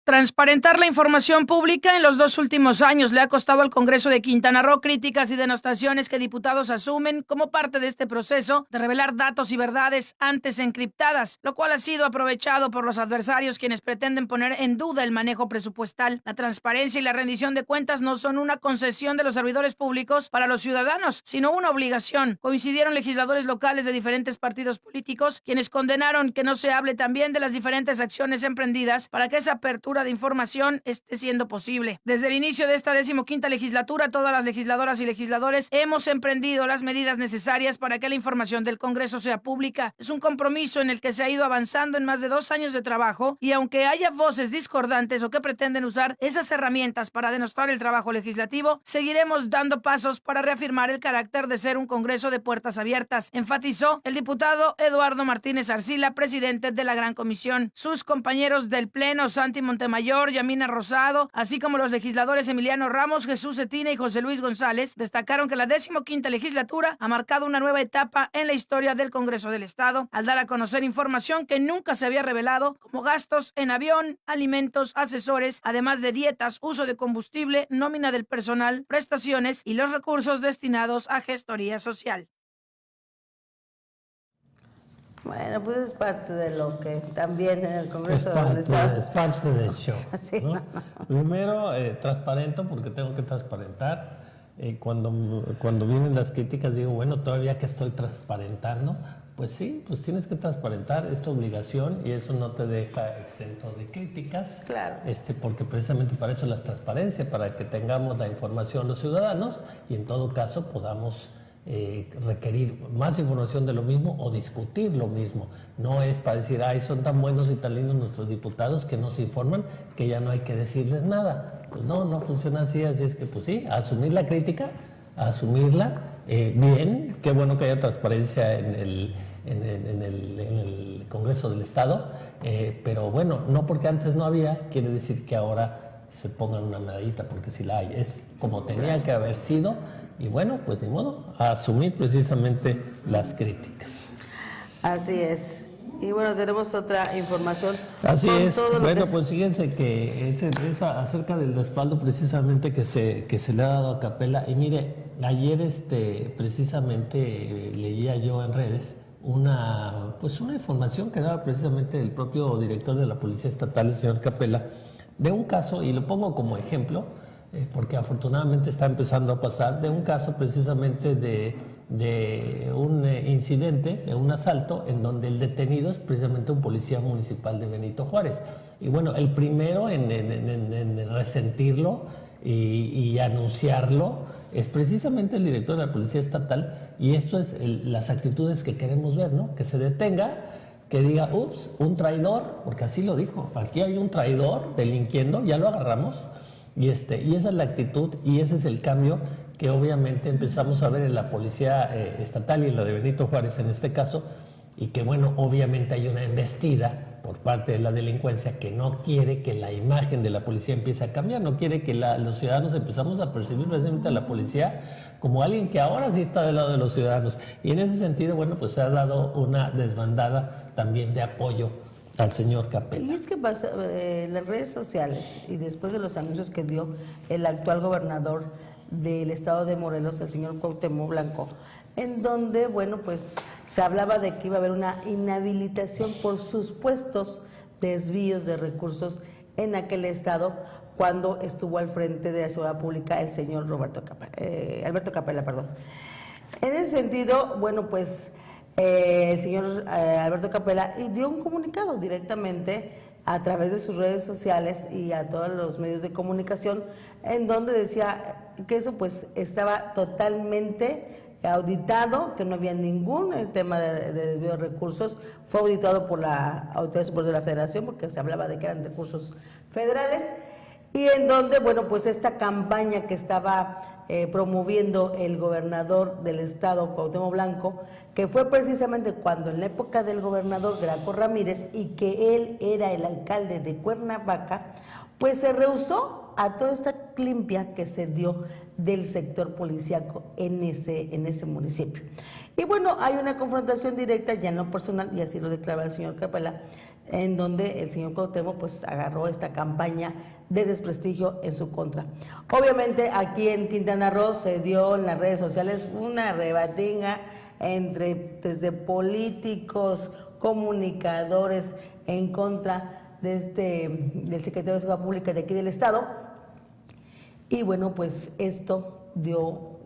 Transparentar la información pública en los 2 últimos años le ha costado al Congreso de Quintana Roo críticas y denostaciones que diputados asumen como parte de este proceso de revelar datos y verdades antes encriptadas, lo cual ha sido aprovechado por los adversarios quienes pretenden poner en duda el manejo presupuestal. La transparencia y la rendición de cuentas no son una concesión de los servidores públicos para los ciudadanos, sino una obligación. Coincidieron legisladores locales de diferentes partidos políticos quienes condenaron que no se hable también de las diferentes acciones emprendidas para que esa apertura de información esté siendo posible. Desde el inicio de esta 15ª legislatura, todas las legisladoras y legisladores hemos emprendido las medidas necesarias para que la información del Congreso sea pública. Es un compromiso en el que se ha ido avanzando en más de 2 años de trabajo y aunque haya voces discordantes o que pretenden usar esas herramientas para denostar el trabajo legislativo, seguiremos dando pasos para reafirmar el carácter de ser un Congreso de puertas abiertas, enfatizó el diputado Eduardo Martínez Arcila, presidente de la Gran Comisión. Sus compañeros del Pleno, Santi Montemayor, Yamina Rosado, así como los legisladores Emiliano Ramos, Jesús Cetina y José Luis González, destacaron que la 15ª legislatura ha marcado una nueva etapa en la historia del Congreso del Estado, al dar a conocer información que nunca se había revelado, como gastos en avión, alimentos, asesores, además de dietas, uso de combustible, nómina del personal, prestaciones y los recursos destinados a gestoría social. Bueno, pues es parte de lo que también en el Congreso del Estado. Es parte del show. Sí, ¿no? Primero, transparento, porque tengo que transparentar. Cuando vienen las críticas, digo, bueno, todavía que estoy transparentando, pues sí, pues tienes que transparentar, es tu obligación y eso no te deja exento de críticas. Claro. Porque precisamente para eso es la transparencia, para que tengamos la información los ciudadanos y en todo caso podamos requerir más información de lo mismo o discutir lo mismo. No es para decir, ay, son tan buenos y tan lindos nuestros diputados que nos informan que ya no hay que decirles nada. Pues no funciona así, así es que pues sí, asumir la crítica, asumirla bien, qué bueno que haya transparencia en el Congreso del Estado, pero bueno, no porque antes no había, quiere decir que ahora se pongan una medallita, porque si la hay, es como tenía que haber sido. Y bueno, pues ni modo, a asumir precisamente las críticas. Así es. Y bueno, tenemos otra información. Así es. Bueno, pues fíjense que es acerca del respaldo precisamente que se le ha dado a Capela. Y mire, ayer precisamente leía yo en redes una información que daba precisamente el propio director de la Policía Estatal, el señor Capella, de un caso, y lo pongo como ejemplo, porque afortunadamente está empezando a pasar, de un caso precisamente de un incidente, de un asalto, en donde el detenido es precisamente un policía municipal de Benito Juárez. Y bueno, el primero en resentirlo y anunciarlo es precisamente el director de la Policía Estatal, y esto es las actitudes que queremos ver, ¿no? Que se detenga, que diga, ups, un traidor, porque así lo dijo, aquí hay un traidor delinquiendo, ya lo agarramos, y esa es la actitud, y ese es el cambio que obviamente empezamos a ver en la Policía Estatal y en la de Benito Juárez en este caso, y que bueno, obviamente hay una embestida por parte de la delincuencia que no quiere que la imagen de la policía empiece a cambiar, no quiere que los ciudadanos empezamos a percibir precisamente a la policía como alguien que ahora sí está del lado de los ciudadanos. Y en ese sentido, bueno, pues se ha dado una desbandada también de apoyo al señor Capella. Y es que pasa, las redes sociales, y después de los anuncios que dio el actual gobernador del estado de Morelos, el señor Cuauhtémoc Blanco, en donde, bueno, pues se hablaba de que iba a haber una inhabilitación por supuestos desvíos de recursos en aquel estado cuando estuvo al frente de la seguridad pública el señor Alberto Capella, perdón. En ese sentido, bueno, pues el señor Alberto Capella dio un comunicado directamente a través de sus redes sociales y a todos los medios de comunicación, en donde decía que eso pues estaba totalmente auditado, que no había ningún tema de desvío de recursos. Fue auditado por la Autoridad Superior de la Federación, porque se hablaba de que eran recursos federales, y en donde, bueno, pues esta campaña que estaba promoviendo el gobernador del estado, Cuauhtémoc Blanco, que fue precisamente cuando en la época del gobernador Graco Ramírez, y que él era el alcalde de Cuernavaca, pues se rehusó a toda esta limpia que se dio del sector policíaco en ese municipio. Y bueno, hay una confrontación directa, ya no personal, y así lo declara el señor Capella, en donde el señor Cuauhtémoc pues agarró esta campaña de desprestigio en su contra. Obviamente aquí en Quintana Roo se dio en las redes sociales una rebatinga desde políticos, comunicadores en contra del secretario de Seguridad Pública de aquí del estado. Y bueno, pues esto dio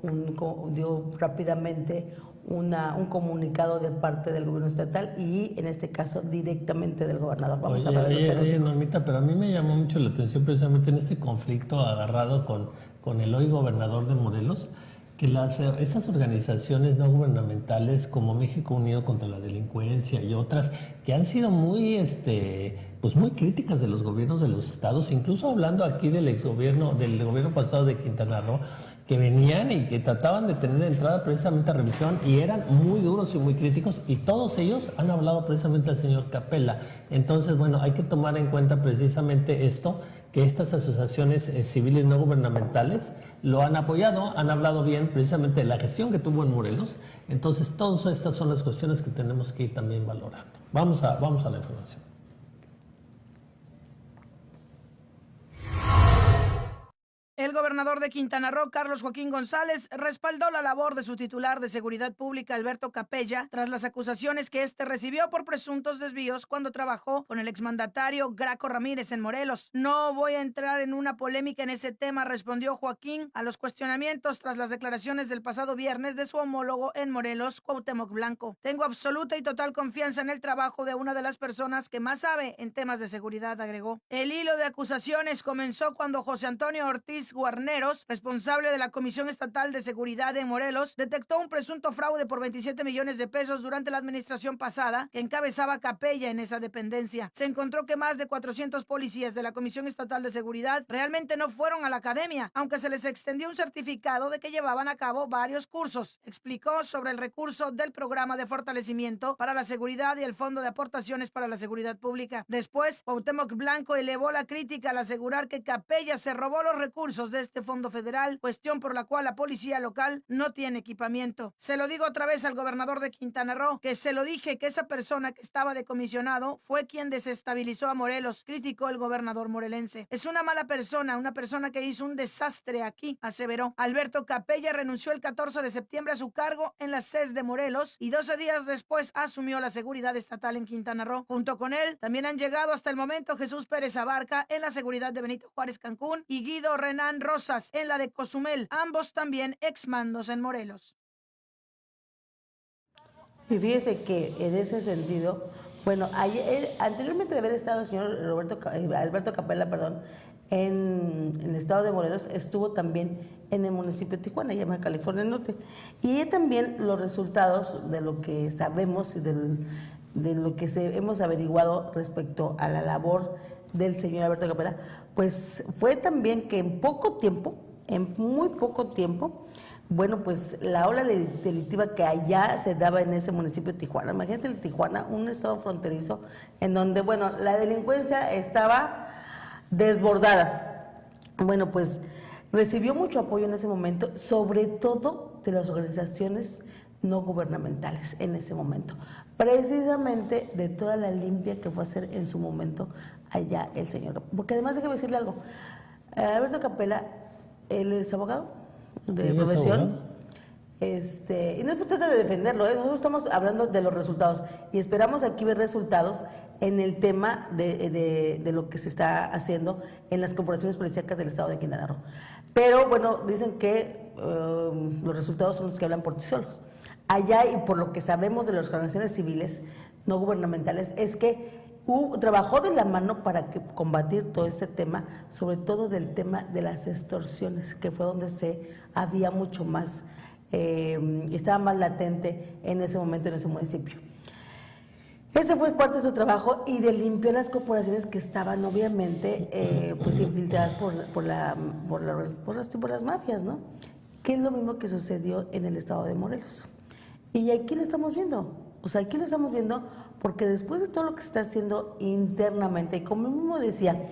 rápidamente un comunicado de parte del gobierno estatal y en este caso directamente del gobernador. Vamos a hablar de Normita, pero a mí me llamó mucho la atención precisamente en este conflicto agarrado con el hoy gobernador de Morelos, que estas organizaciones no gubernamentales como México Unido contra la Delincuencia y otras que han sido muy muy críticas de los gobiernos de los estados, incluso hablando aquí del gobierno pasado de Quintana Roo, que venían y que trataban de tener entrada precisamente a revisión y eran muy duros y muy críticos, y todos ellos han hablado precisamente al señor Capella. Entonces, bueno, hay que tomar en cuenta precisamente esto, que estas asociaciones civiles no gubernamentales lo han apoyado, han hablado bien precisamente de la gestión que tuvo en Morelos. Entonces, todas estas son las cuestiones que tenemos que ir también valorando. Vamos a la información. El gobernador de Quintana Roo, Carlos Joaquín González, respaldó la labor de su titular de Seguridad Pública, Alberto Capella, tras las acusaciones que éste recibió por presuntos desvíos cuando trabajó con el exmandatario Graco Ramírez en Morelos. No voy a entrar en una polémica en ese tema, respondió Joaquín a los cuestionamientos tras las declaraciones del pasado viernes de su homólogo en Morelos, Cuauhtémoc Blanco. Tengo absoluta y total confianza en el trabajo de una de las personas que más sabe en temas de seguridad, agregó. El hilo de acusaciones comenzó cuando José Antonio Ortiz Guarneros, responsable de la Comisión Estatal de Seguridad en Morelos, detectó un presunto fraude por 27 millones de pesos durante la administración pasada que encabezaba Capella en esa dependencia. Se encontró que más de 400 policías de la Comisión Estatal de Seguridad realmente no fueron a la academia, aunque se les extendió un certificado de que llevaban a cabo varios cursos. Explicó sobre el recurso del programa de fortalecimiento para la seguridad y el Fondo de Aportaciones para la Seguridad Pública. Después, Cuauhtémoc Blanco elevó la crítica al asegurar que Capella se robó los recursos recursos de este fondo federal, cuestión por la cual la policía local no tiene equipamiento. Se lo digo otra vez al gobernador de Quintana Roo, que se lo dije que esa persona que estaba de comisionado fue quien desestabilizó a Morelos, criticó el gobernador morelense. Es una mala persona, una persona que hizo un desastre aquí, aseveró. Alberto Capella renunció el 14 de septiembre a su cargo en la CES de Morelos y 12 días después asumió la seguridad estatal en Quintana Roo. Junto con él también han llegado hasta el momento Jesús Pérez Abarca en la seguridad de Benito Juárez Cancún y Guido Renán Rosas en la de Cozumel, ambos también exmandos en Morelos. Y fíjese que en ese sentido, bueno, anteriormente de haber estado el señor Alberto Capella, en el estado de Morelos, estuvo también en el municipio de Tijuana, llama California Norte. Y también los resultados de lo que sabemos y de lo que hemos averiguado respecto a la labor del señor Alberto Capella, pues fue también que en muy poco tiempo, bueno, pues la ola delictiva que allá se daba en ese municipio de Tijuana, imagínense el Tijuana, un estado fronterizo, en donde, bueno, la delincuencia estaba desbordada. Bueno, pues recibió mucho apoyo en ese momento, sobre todo de las organizaciones no gubernamentales en ese momento, precisamente de toda la limpia que fue a hacer en su momento allá el señor. Porque además, déjeme decirle algo, Alberto Capella, él es abogado de profesión, y no es por tratar de defenderlo, nosotros estamos hablando de los resultados y esperamos aquí ver resultados en el tema de lo que se está haciendo en las corporaciones policíacas del estado de Quintana Roo. Pero bueno, dicen que los resultados son los que hablan por sí solos. Allá, y por lo que sabemos de las organizaciones civiles no gubernamentales, es que trabajó de la mano para combatir todo este tema, sobre todo del tema de las extorsiones, que fue donde había mucho más, estaba más latente en ese momento en ese municipio. Ese fue parte de su trabajo y de limpiar las corporaciones que estaban obviamente pues infiltradas por las mafias, ¿no? Que es lo mismo que sucedió en el estado de Morelos. Y aquí lo estamos viendo, aquí lo estamos viendo porque después de todo lo que se está haciendo internamente, y como mismo decía,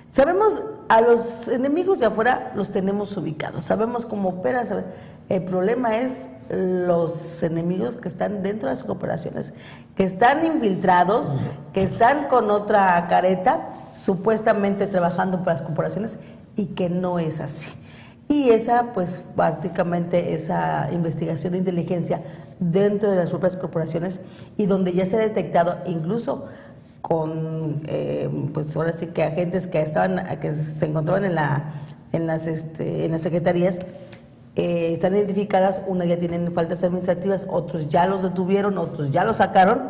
sabemos a los enemigos de afuera los tenemos ubicados, sabemos cómo operan, el problema es los enemigos que están dentro de las corporaciones, que están infiltrados, que están con otra careta, supuestamente trabajando para las corporaciones, y que no es así. Y pues prácticamente esa investigación de inteligencia dentro de las propias corporaciones, y donde ya se ha detectado incluso con pues ahora sí que agentes que se encontraban en las secretarías, están identificadas, unas ya tienen faltas administrativas, otros ya los detuvieron, otros ya los sacaron.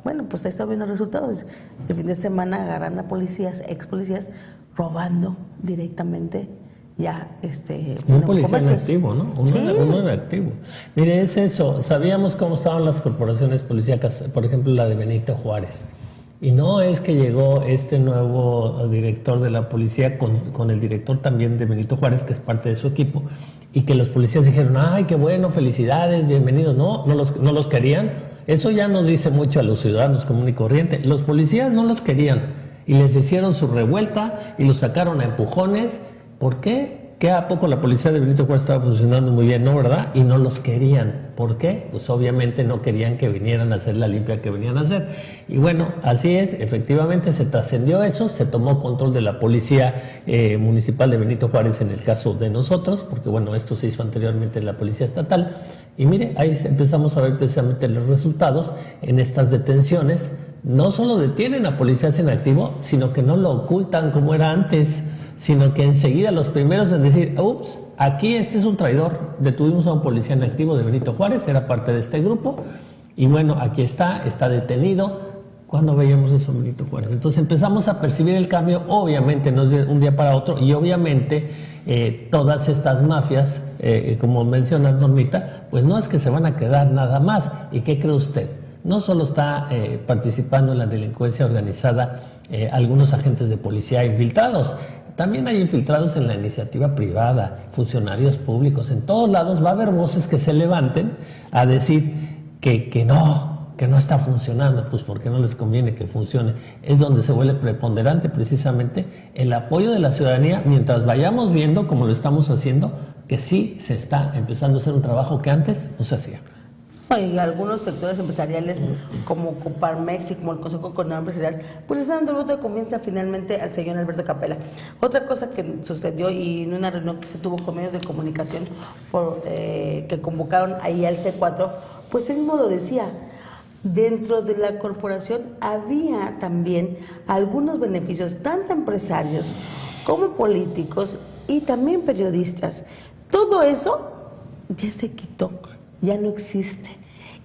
Bueno, pues ahí están viendo los resultados. El fin de semana agarran a policías, ex policías, robando directamente ya un policía en activo, ¿no? Uno en activo. Mire, es eso. Sabíamos cómo estaban las corporaciones policíacas, por ejemplo, la de Benito Juárez. Y no es que llegó este nuevo director de la policía con el director también de Benito Juárez, que es parte de su equipo, y que los policías dijeron, ay, qué bueno, felicidades, bienvenidos. No los querían. Eso ya nos dice mucho a los ciudadanos común y corriente. Los policías no los querían y les hicieron su revuelta y los sacaron a empujones. ¿Por qué? ¿Que a poco la policía de Benito Juárez estaba funcionando muy bien, no, verdad? Y no los querían. ¿Por qué? Pues obviamente no querían que vinieran a hacer la limpia que venían a hacer. Y bueno, así es, efectivamente se trascendió eso, se tomó control de la policía municipal de Benito Juárez en el caso de nosotros, porque bueno, esto se hizo anteriormente en la policía estatal. Y mire, ahí empezamos a ver precisamente los resultados en estas detenciones. No solo detienen a policías en activo, sino que no lo ocultan como era antes, sino que enseguida los primeros en decir, ups, aquí este es un traidor. Detuvimos a un policía en activo de Benito Juárez, era parte de este grupo, y bueno, aquí está detenido. ¿Cuándo veíamos eso en Benito Juárez? Entonces empezamos a percibir el cambio, obviamente no es de un día para otro, y obviamente todas estas mafias, como menciona Normita, pues no es que se van a quedar nada más. ¿Y qué cree usted? No solo está participando en la delincuencia organizada algunos agentes de policía infiltrados, también hay infiltrados en la iniciativa privada, funcionarios públicos. En todos lados va a haber voces que se levanten a decir que no, que no está funcionando, pues porque no les conviene que funcione. Es donde se vuelve preponderante precisamente el apoyo de la ciudadanía, mientras vayamos viendo, como lo estamos haciendo, que sí se está empezando a hacer un trabajo que antes no se hacía. Y algunos sectores empresariales como Coparmex y como el Consejo Coordinador Empresarial, pues están dando el voto de confianza finalmente al señor Alberto Capella. Otra cosa que sucedió y en una reunión que se tuvo con medios de comunicación que convocaron ahí al C4, pues él mismo lo decía, dentro de la corporación había también algunos beneficios, tanto empresarios como políticos y también periodistas. Todo eso ya se quitó. Ya no existe.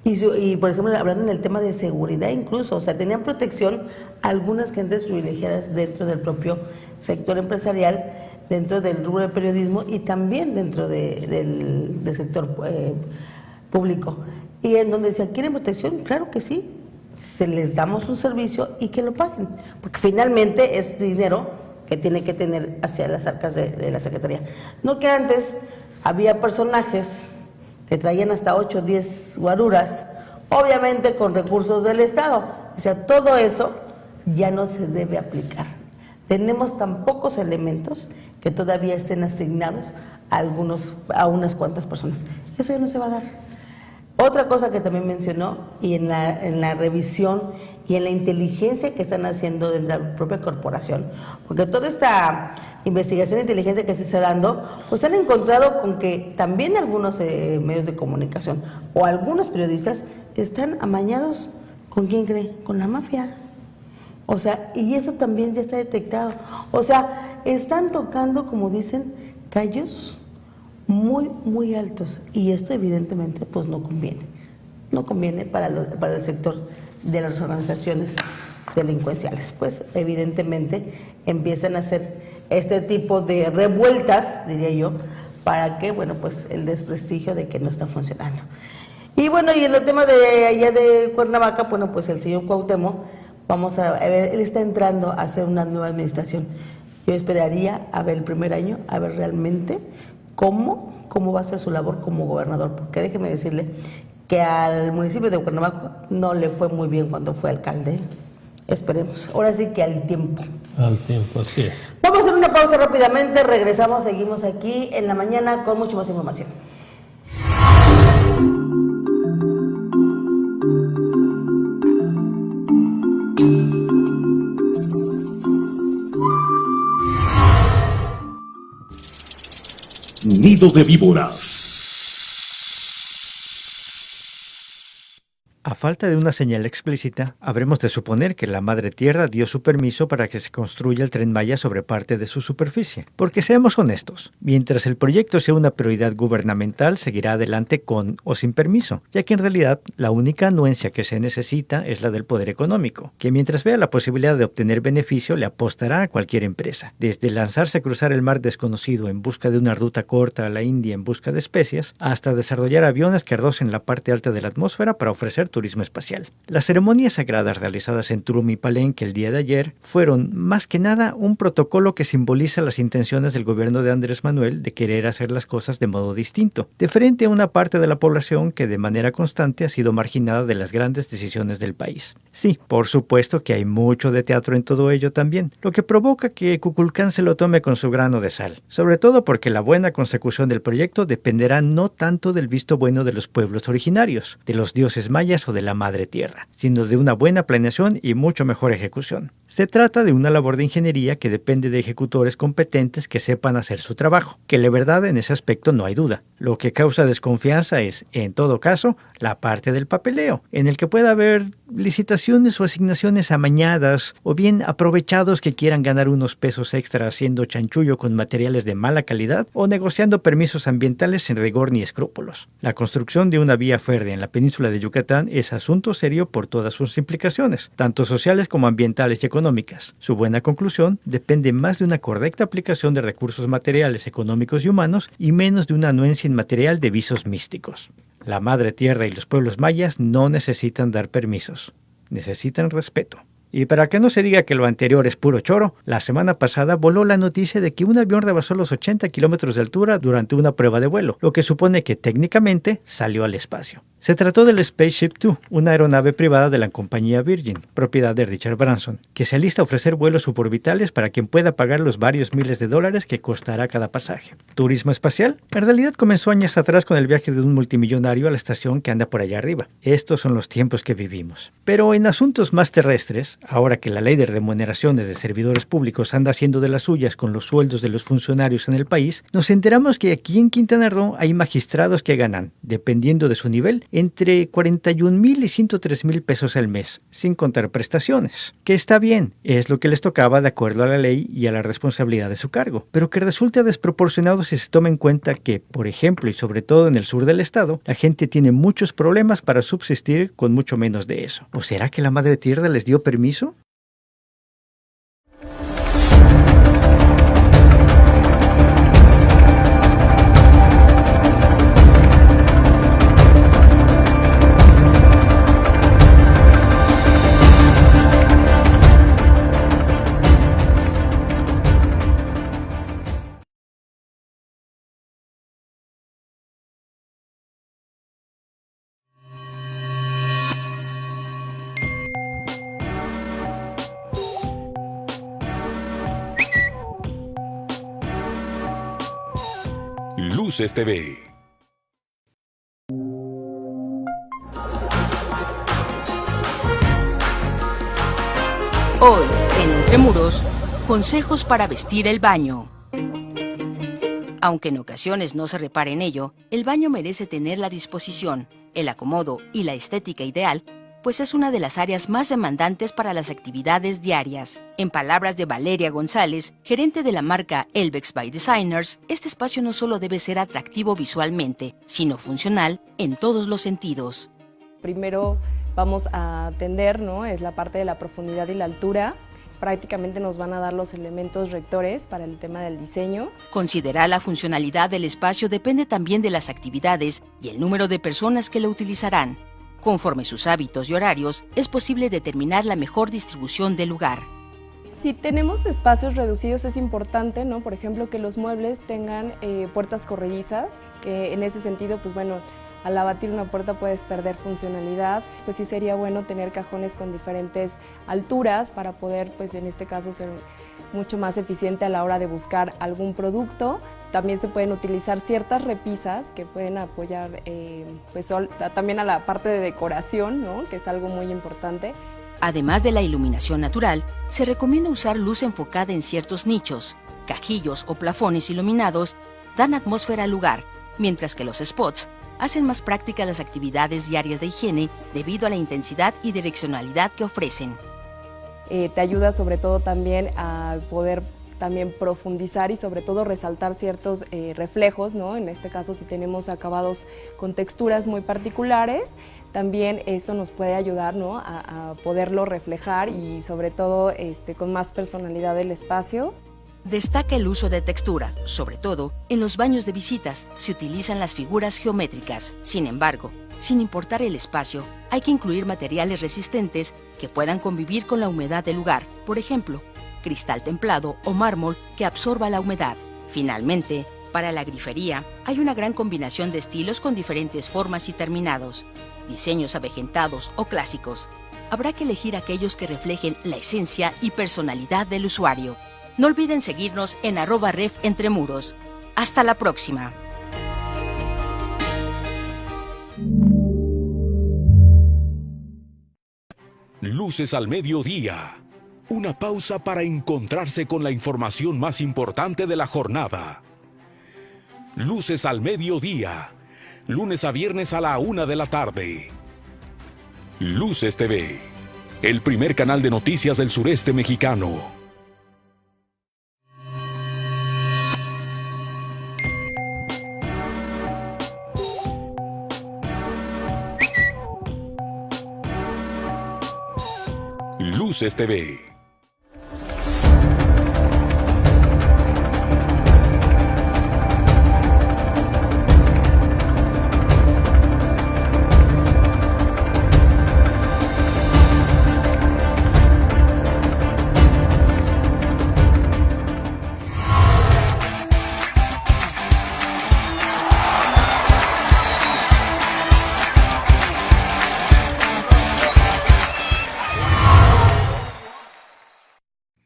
Y por ejemplo, hablando en el tema de seguridad incluso, o sea, tenían protección algunas gentes privilegiadas dentro del propio sector empresarial, dentro del rubro de periodismo y también dentro del sector público. Y en donde se adquiere protección, claro que sí, se les damos un servicio y que lo paguen, porque finalmente es dinero que tiene que tener hacia las arcas de la Secretaría. No que antes había personajes que traían hasta 8 o 10 guaruras, obviamente con recursos del Estado. O sea, todo eso ya no se debe aplicar. Tenemos tan pocos elementos que todavía estén asignados a unas cuantas personas. Eso ya no se va a dar. Otra cosa que también mencionó, y en la revisión y en la inteligencia que están haciendo de la propia corporación, porque toda esta investigación de inteligencia que se está dando, pues han encontrado con que también algunos medios de comunicación o algunos periodistas están amañados, ¿con quién cree? Con la mafia. O sea, y eso también ya está detectado. O sea, están tocando, como dicen, callos muy, muy altos. Y esto evidentemente pues no conviene. No conviene para el sector de las organizaciones delincuenciales. Pues evidentemente empiezan a hacer este tipo de revueltas, diría yo, para que, bueno, pues el desprestigio de que no está funcionando. Y bueno, y en el tema de allá de Cuernavaca, bueno, pues el señor Cuauhtémoc, vamos a ver, él está entrando a hacer una nueva administración. Yo esperaría a ver el primer año, a ver realmente cómo va a ser su labor como gobernador, porque déjeme decirle que al municipio de Cuernavaca no le fue muy bien cuando fue alcalde. Esperemos. Ahora sí que al tiempo. Al tiempo, así es. Vamos a hacer una pausa rápidamente, regresamos, seguimos aquí en la mañana con mucha más información. Nido de víboras. A falta de una señal explícita, habremos de suponer que la Madre Tierra dio su permiso para que se construya el Tren Maya sobre parte de su superficie. Porque seamos honestos, mientras el proyecto sea una prioridad gubernamental, seguirá adelante con o sin permiso, ya que en realidad la única anuencia que se necesita es la del poder económico, que mientras vea la posibilidad de obtener beneficio le apostará a cualquier empresa. Desde lanzarse a cruzar el mar desconocido en busca de una ruta corta a la India en busca de especias, hasta desarrollar aviones que ardocen la parte alta de la atmósfera para ofrecer turismo espacial. Las ceremonias sagradas realizadas en Tulum y Palenque el día de ayer fueron, más que nada, un protocolo que simboliza las intenciones del gobierno de Andrés Manuel de querer hacer las cosas de modo distinto, de frente a una parte de la población que de manera constante ha sido marginada de las grandes decisiones del país. Sí, por supuesto que hay mucho de teatro en todo ello también, lo que provoca que Kukulcán se lo tome con su grano de sal, sobre todo porque la buena consecución del proyecto dependerá no tanto del visto bueno de los pueblos originarios, de los dioses mayas o de la Madre Tierra, sino de una buena planeación y mucho mejor ejecución. Se trata de una labor de ingeniería que depende de ejecutores competentes que sepan hacer su trabajo, que la verdad en ese aspecto no hay duda. Lo que causa desconfianza es, en todo caso, la parte del papeleo, en el que pueda haber licitaciones o asignaciones amañadas, o bien aprovechados que quieran ganar unos pesos extra haciendo chanchullo con materiales de mala calidad o negociando permisos ambientales sin rigor ni escrúpulos. La construcción de una vía férrea en la península de Yucatán es asunto serio por todas sus implicaciones, tanto sociales como ambientales y económicas. Su buena conclusión depende más de una correcta aplicación de recursos materiales, económicos y humanos y menos de una anuencia inmaterial de visos místicos. La Madre Tierra y los pueblos mayas no necesitan dar permisos, necesitan respeto. Y para que no se diga que lo anterior es puro choro, la semana pasada voló la noticia de que un avión rebasó los 80 kilómetros de altura durante una prueba de vuelo, lo que supone que técnicamente salió al espacio. Se trató del Spaceship Two, una aeronave privada de la compañía Virgin, propiedad de Richard Branson, que se alista a ofrecer vuelos suborbitales para quien pueda pagar los varios miles de dólares que costará cada pasaje. ¿Turismo espacial? En realidad comenzó años atrás con el viaje de un multimillonario a la estación que anda por allá arriba. Estos son los tiempos que vivimos. Pero en asuntos más terrestres, ahora que la ley de remuneraciones de servidores públicos anda haciendo de las suyas con los sueldos de los funcionarios en el país, nos enteramos que aquí en Quintana Roo hay magistrados que ganan, dependiendo de su nivel, entre 41,000 y 103,000 pesos al mes, sin contar prestaciones. Que está bien, es lo que les tocaba de acuerdo a la ley y a la responsabilidad de su cargo, pero que resulta desproporcionado si se toma en cuenta que, por ejemplo, y sobre todo en el sur del estado, la gente tiene muchos problemas para subsistir con mucho menos de eso. ¿O será que la Madre Tierra les dio permiso? Luces TV. Hoy, en Entre Muros, consejos para vestir el baño. Aunque en ocasiones no se repare en ello, el baño merece tener la disposición, el acomodo y la estética ideal, pues es una de las áreas más demandantes para las actividades diarias. En palabras de Valeria González, gerente de la marca Elvex by Designers, este espacio no solo debe ser atractivo visualmente, sino funcional en todos los sentidos. Primero vamos a atender, ¿no? Es la parte de la profundidad y la altura. Prácticamente nos van a dar los elementos rectores para el tema del diseño. Considerar la funcionalidad del espacio depende también de las actividades y el número de personas que lo utilizarán. Conforme sus hábitos y horarios, es posible determinar la mejor distribución del lugar. Si tenemos espacios reducidos es importante, ¿no? Por ejemplo, que los muebles tengan puertas corredizas, que en ese sentido, pues bueno, al abatir una puerta puedes perder funcionalidad. Pues sí sería bueno tener cajones con diferentes alturas para poder, pues en este caso, ser mucho más eficiente a la hora de buscar algún producto. También se pueden utilizar ciertas repisas que pueden apoyar pues, también a la parte de decoración, ¿no? Que es algo muy importante. Además de la iluminación natural, se recomienda usar luz enfocada en ciertos nichos. Cajillos o plafones iluminados dan atmósfera al lugar, mientras que los spots hacen más prácticas las actividades diarias de higiene debido a la intensidad y direccionalidad que ofrecen. Te ayuda sobre todo también a poder también profundizar y sobre todo resaltar ciertos reflejos, ¿no? En este caso, si tenemos acabados con texturas muy particulares, también eso nos puede ayudar, ¿no? a poderlo reflejar y sobre todo con más personalidad del espacio. Destaca el uso de texturas, sobre todo en los baños de visitas se utilizan las figuras geométricas. Sin embargo, sin importar el espacio, hay que incluir materiales resistentes que puedan convivir con la humedad del lugar, por ejemplo, cristal templado o mármol que absorba la humedad. Finalmente, para la grifería, hay una gran combinación de estilos con diferentes formas y terminados, diseños avejentados o clásicos. Habrá que elegir aquellos que reflejen la esencia y personalidad del usuario. No olviden seguirnos en @refentremuros. Hasta la próxima. Luces al mediodía. Una pausa para encontrarse con la información más importante de la jornada. Luces al mediodía. Lunes a viernes a la 1 de la tarde. Luces TV. El primer canal de noticias del sureste mexicano. Luces TV.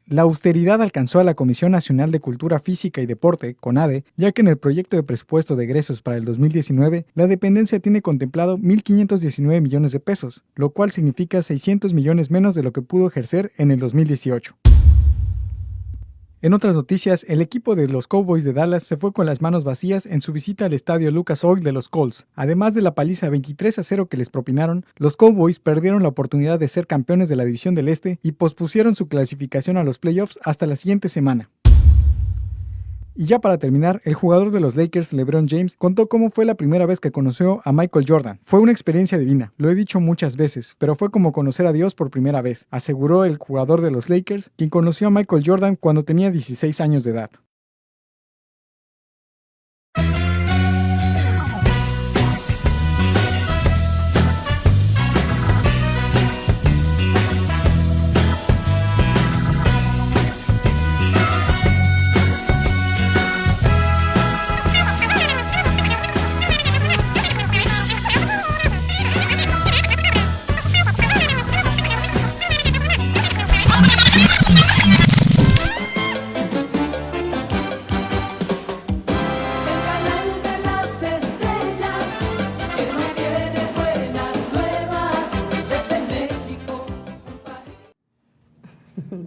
La austeridad alcanzó a la Comisión Nacional de Cultura Física y Deporte, CONADE, ya que en el proyecto de presupuesto de egresos para el 2019, la dependencia tiene contemplado 1.519 millones de pesos, lo cual significa 600 millones menos de lo que pudo ejercer en el 2018. En otras noticias, el equipo de los Cowboys de Dallas se fue con las manos vacías en su visita al estadio Lucas Oil de los Colts. Además de la paliza 23-0 que les propinaron, los Cowboys perdieron la oportunidad de ser campeones de la División del Este y pospusieron su clasificación a los playoffs hasta la siguiente semana. Y ya para terminar, el jugador de los Lakers, LeBron James, contó cómo fue la primera vez que conoció a Michael Jordan. Fue una experiencia divina, lo he dicho muchas veces, pero fue como conocer a Dios por primera vez, aseguró el jugador de los Lakers, quien conoció a Michael Jordan cuando tenía 16 años de edad.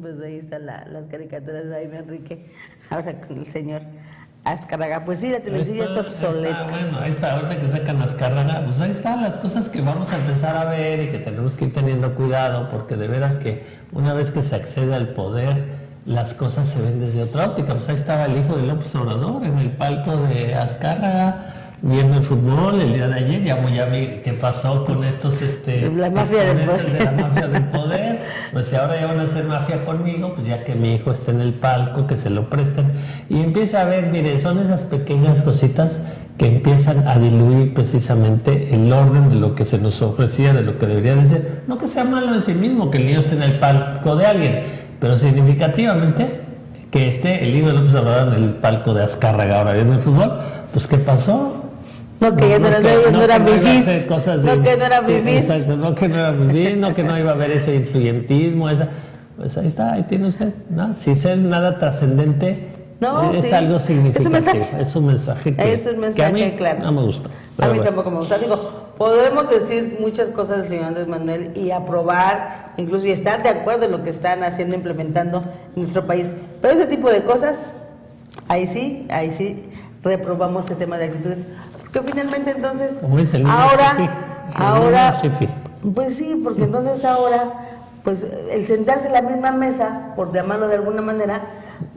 Pues ahí están las caricaturas de Jaime Enrique, ahora con el señor Azcárraga. Pues sí, la televisión es obsoleta. Bueno, ahí está, ahorita que sacan Azcárraga, pues ahí están las cosas que vamos a empezar a ver y que tenemos que ir teniendo cuidado, porque de veras que una vez que se accede al poder, las cosas se ven desde otra óptica. Pues ahí estaba el hijo de López Obrador en el palco de Azcárraga, viendo el fútbol el día de ayer. Ya vi qué pasó con estos la mafia del poder. De la mafia del poder. Pues si ahora ya van a hacer mafia conmigo, pues ya que mi hijo esté en el palco, que se lo presten y empieza a ver, mire, son esas pequeñas cositas que empiezan a diluir precisamente el orden de lo que se nos ofrecía, de lo que debería de ser. No que sea malo en sí mismo que el niño esté en el palco de alguien, pero significativamente que esté el hijo de López Obrador en el palco de Azcárraga ahora viendo el fútbol. Pues ¿qué pasó? No, que no eran fifís. No, que no eran fifís. Exacto, no, que no era fifís, no, que no iba a haber ese influyentismo, pues ahí está, ahí tiene usted, ¿no? Sin ser nada trascendente, es algo significativo. Es un mensaje que a mí claro. No me gusta. A mí tampoco me gusta. Digo, podemos decir muchas cosas del señor Andrés Manuel y aprobar, incluso y estar de acuerdo en lo que están haciendo, implementando en nuestro país. Pero ese tipo de cosas, ahí sí, reprobamos ese tema de actitudes. Que finalmente entonces, ahora, pues sí, porque entonces ahora, pues el sentarse en la misma mesa, por llamarlo de alguna manera,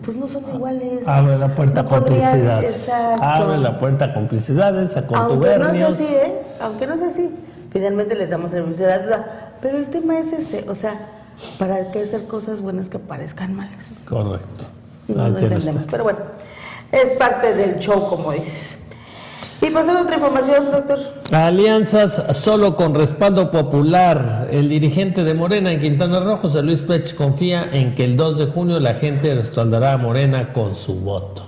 pues no son iguales. Abre la puerta a complicidades. Abre la puerta a complicidades, a contubernios. Aunque no es así, finalmente les damos el beneficio de la duda. Pero el tema es ese, o sea, ¿para qué hacer cosas buenas que parezcan malas? Correcto. Y no lo entendemos, pero bueno, es parte del show, como dices. Y pasando a otra información, doctor. Alianzas solo con respaldo popular. El dirigente de Morena en Quintana Roo, José Luis Pech, confía en que el 2 de junio la gente respaldará a Morena con su voto.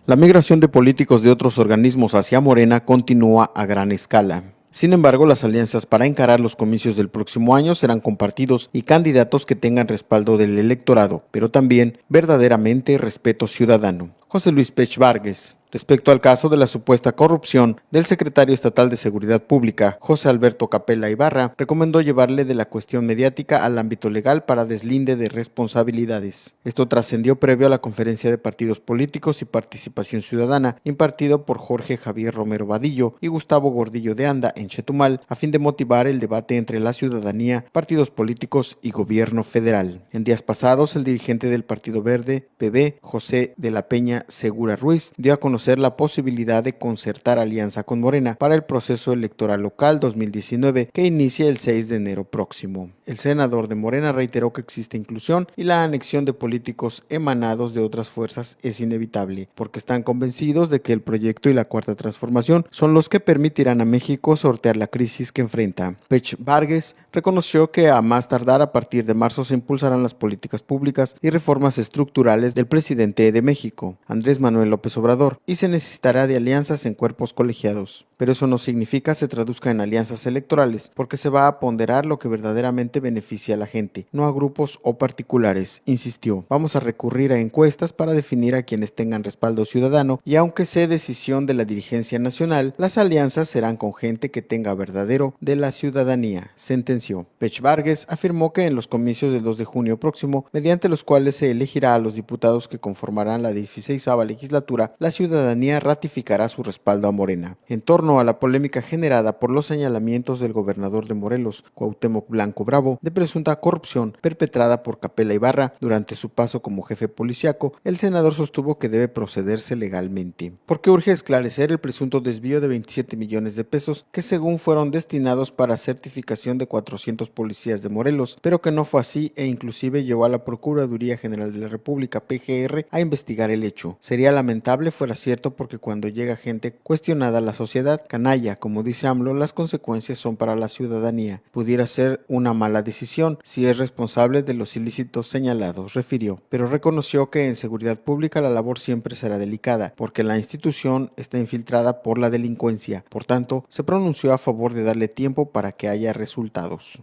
La migración de políticos de otros organismos hacia Morena continúa a gran escala. Sin embargo, las alianzas para encarar los comicios del próximo año serán con partidos y candidatos que tengan respaldo del electorado, pero también verdaderamente respeto ciudadano. José Luis Pech Vargas, respecto al caso de la supuesta corrupción del secretario estatal de Seguridad Pública, José Alberto Capella Ibarra, recomendó llevarle de la cuestión mediática al ámbito legal para deslinde de responsabilidades. Esto trascendió previo a la conferencia de partidos políticos y participación ciudadana impartido por Jorge Javier Romero Vadillo y Gustavo Gordillo de Anda en Chetumal, a fin de motivar el debate entre la ciudadanía, partidos políticos y gobierno federal. En días pasados, el dirigente del Partido Verde, PB, José de la Peña Segura Ruiz, dio a conocer la posibilidad de concertar alianza con Morena para el proceso electoral local 2019 que inicia el 6 de enero próximo. El senador de Morena reiteró que existe inclusión y la anexión de políticos emanados de otras fuerzas es inevitable, porque están convencidos de que el proyecto y la Cuarta Transformación son los que permitirán a México sortear la crisis que enfrenta. Pech Vargas reconoció que a más tardar a partir de marzo se impulsarán las políticas públicas y reformas estructurales del presidente de México, Andrés Manuel López Obrador, y se necesitará de alianzas en cuerpos colegiados. pero eso no significa se traduzca en alianzas electorales, porque se va a ponderar lo que verdaderamente beneficia a la gente, no a grupos o particulares, insistió. Vamos a recurrir a encuestas para definir a quienes tengan respaldo ciudadano y aunque sea decisión de la dirigencia nacional, las alianzas serán con gente que tenga verdadero de la ciudadanía, sentenció. Pech Vargas afirmó que en los comicios del 2 de junio próximo, mediante los cuales se elegirá a los diputados que conformarán la 16ª legislatura, la ciudadanía ratificará su respaldo a Morena. En torno a la polémica generada por los señalamientos del gobernador de Morelos, Cuauhtémoc Blanco Bravo, de presunta corrupción perpetrada por Capela Ibarra durante su paso como jefe policiaco, el senador sostuvo que debe procederse legalmente, porque urge esclarecer el presunto desvío de 27 millones de pesos que según fueron destinados para certificación de 400 policías de Morelos, pero que no fue así e inclusive llevó a la Procuraduría General de la República, PGR, a investigar el hecho. Sería lamentable fuera cierto porque cuando llega gente cuestionada a la sociedad, canalla, como dice AMLO, las consecuencias son para la ciudadanía. Pudiera ser una mala decisión si es responsable de los ilícitos señalados, refirió, pero reconoció que en seguridad pública la labor siempre será delicada, porque la institución está infiltrada por la delincuencia. Por tanto, se pronunció a favor de darle tiempo para que haya resultados.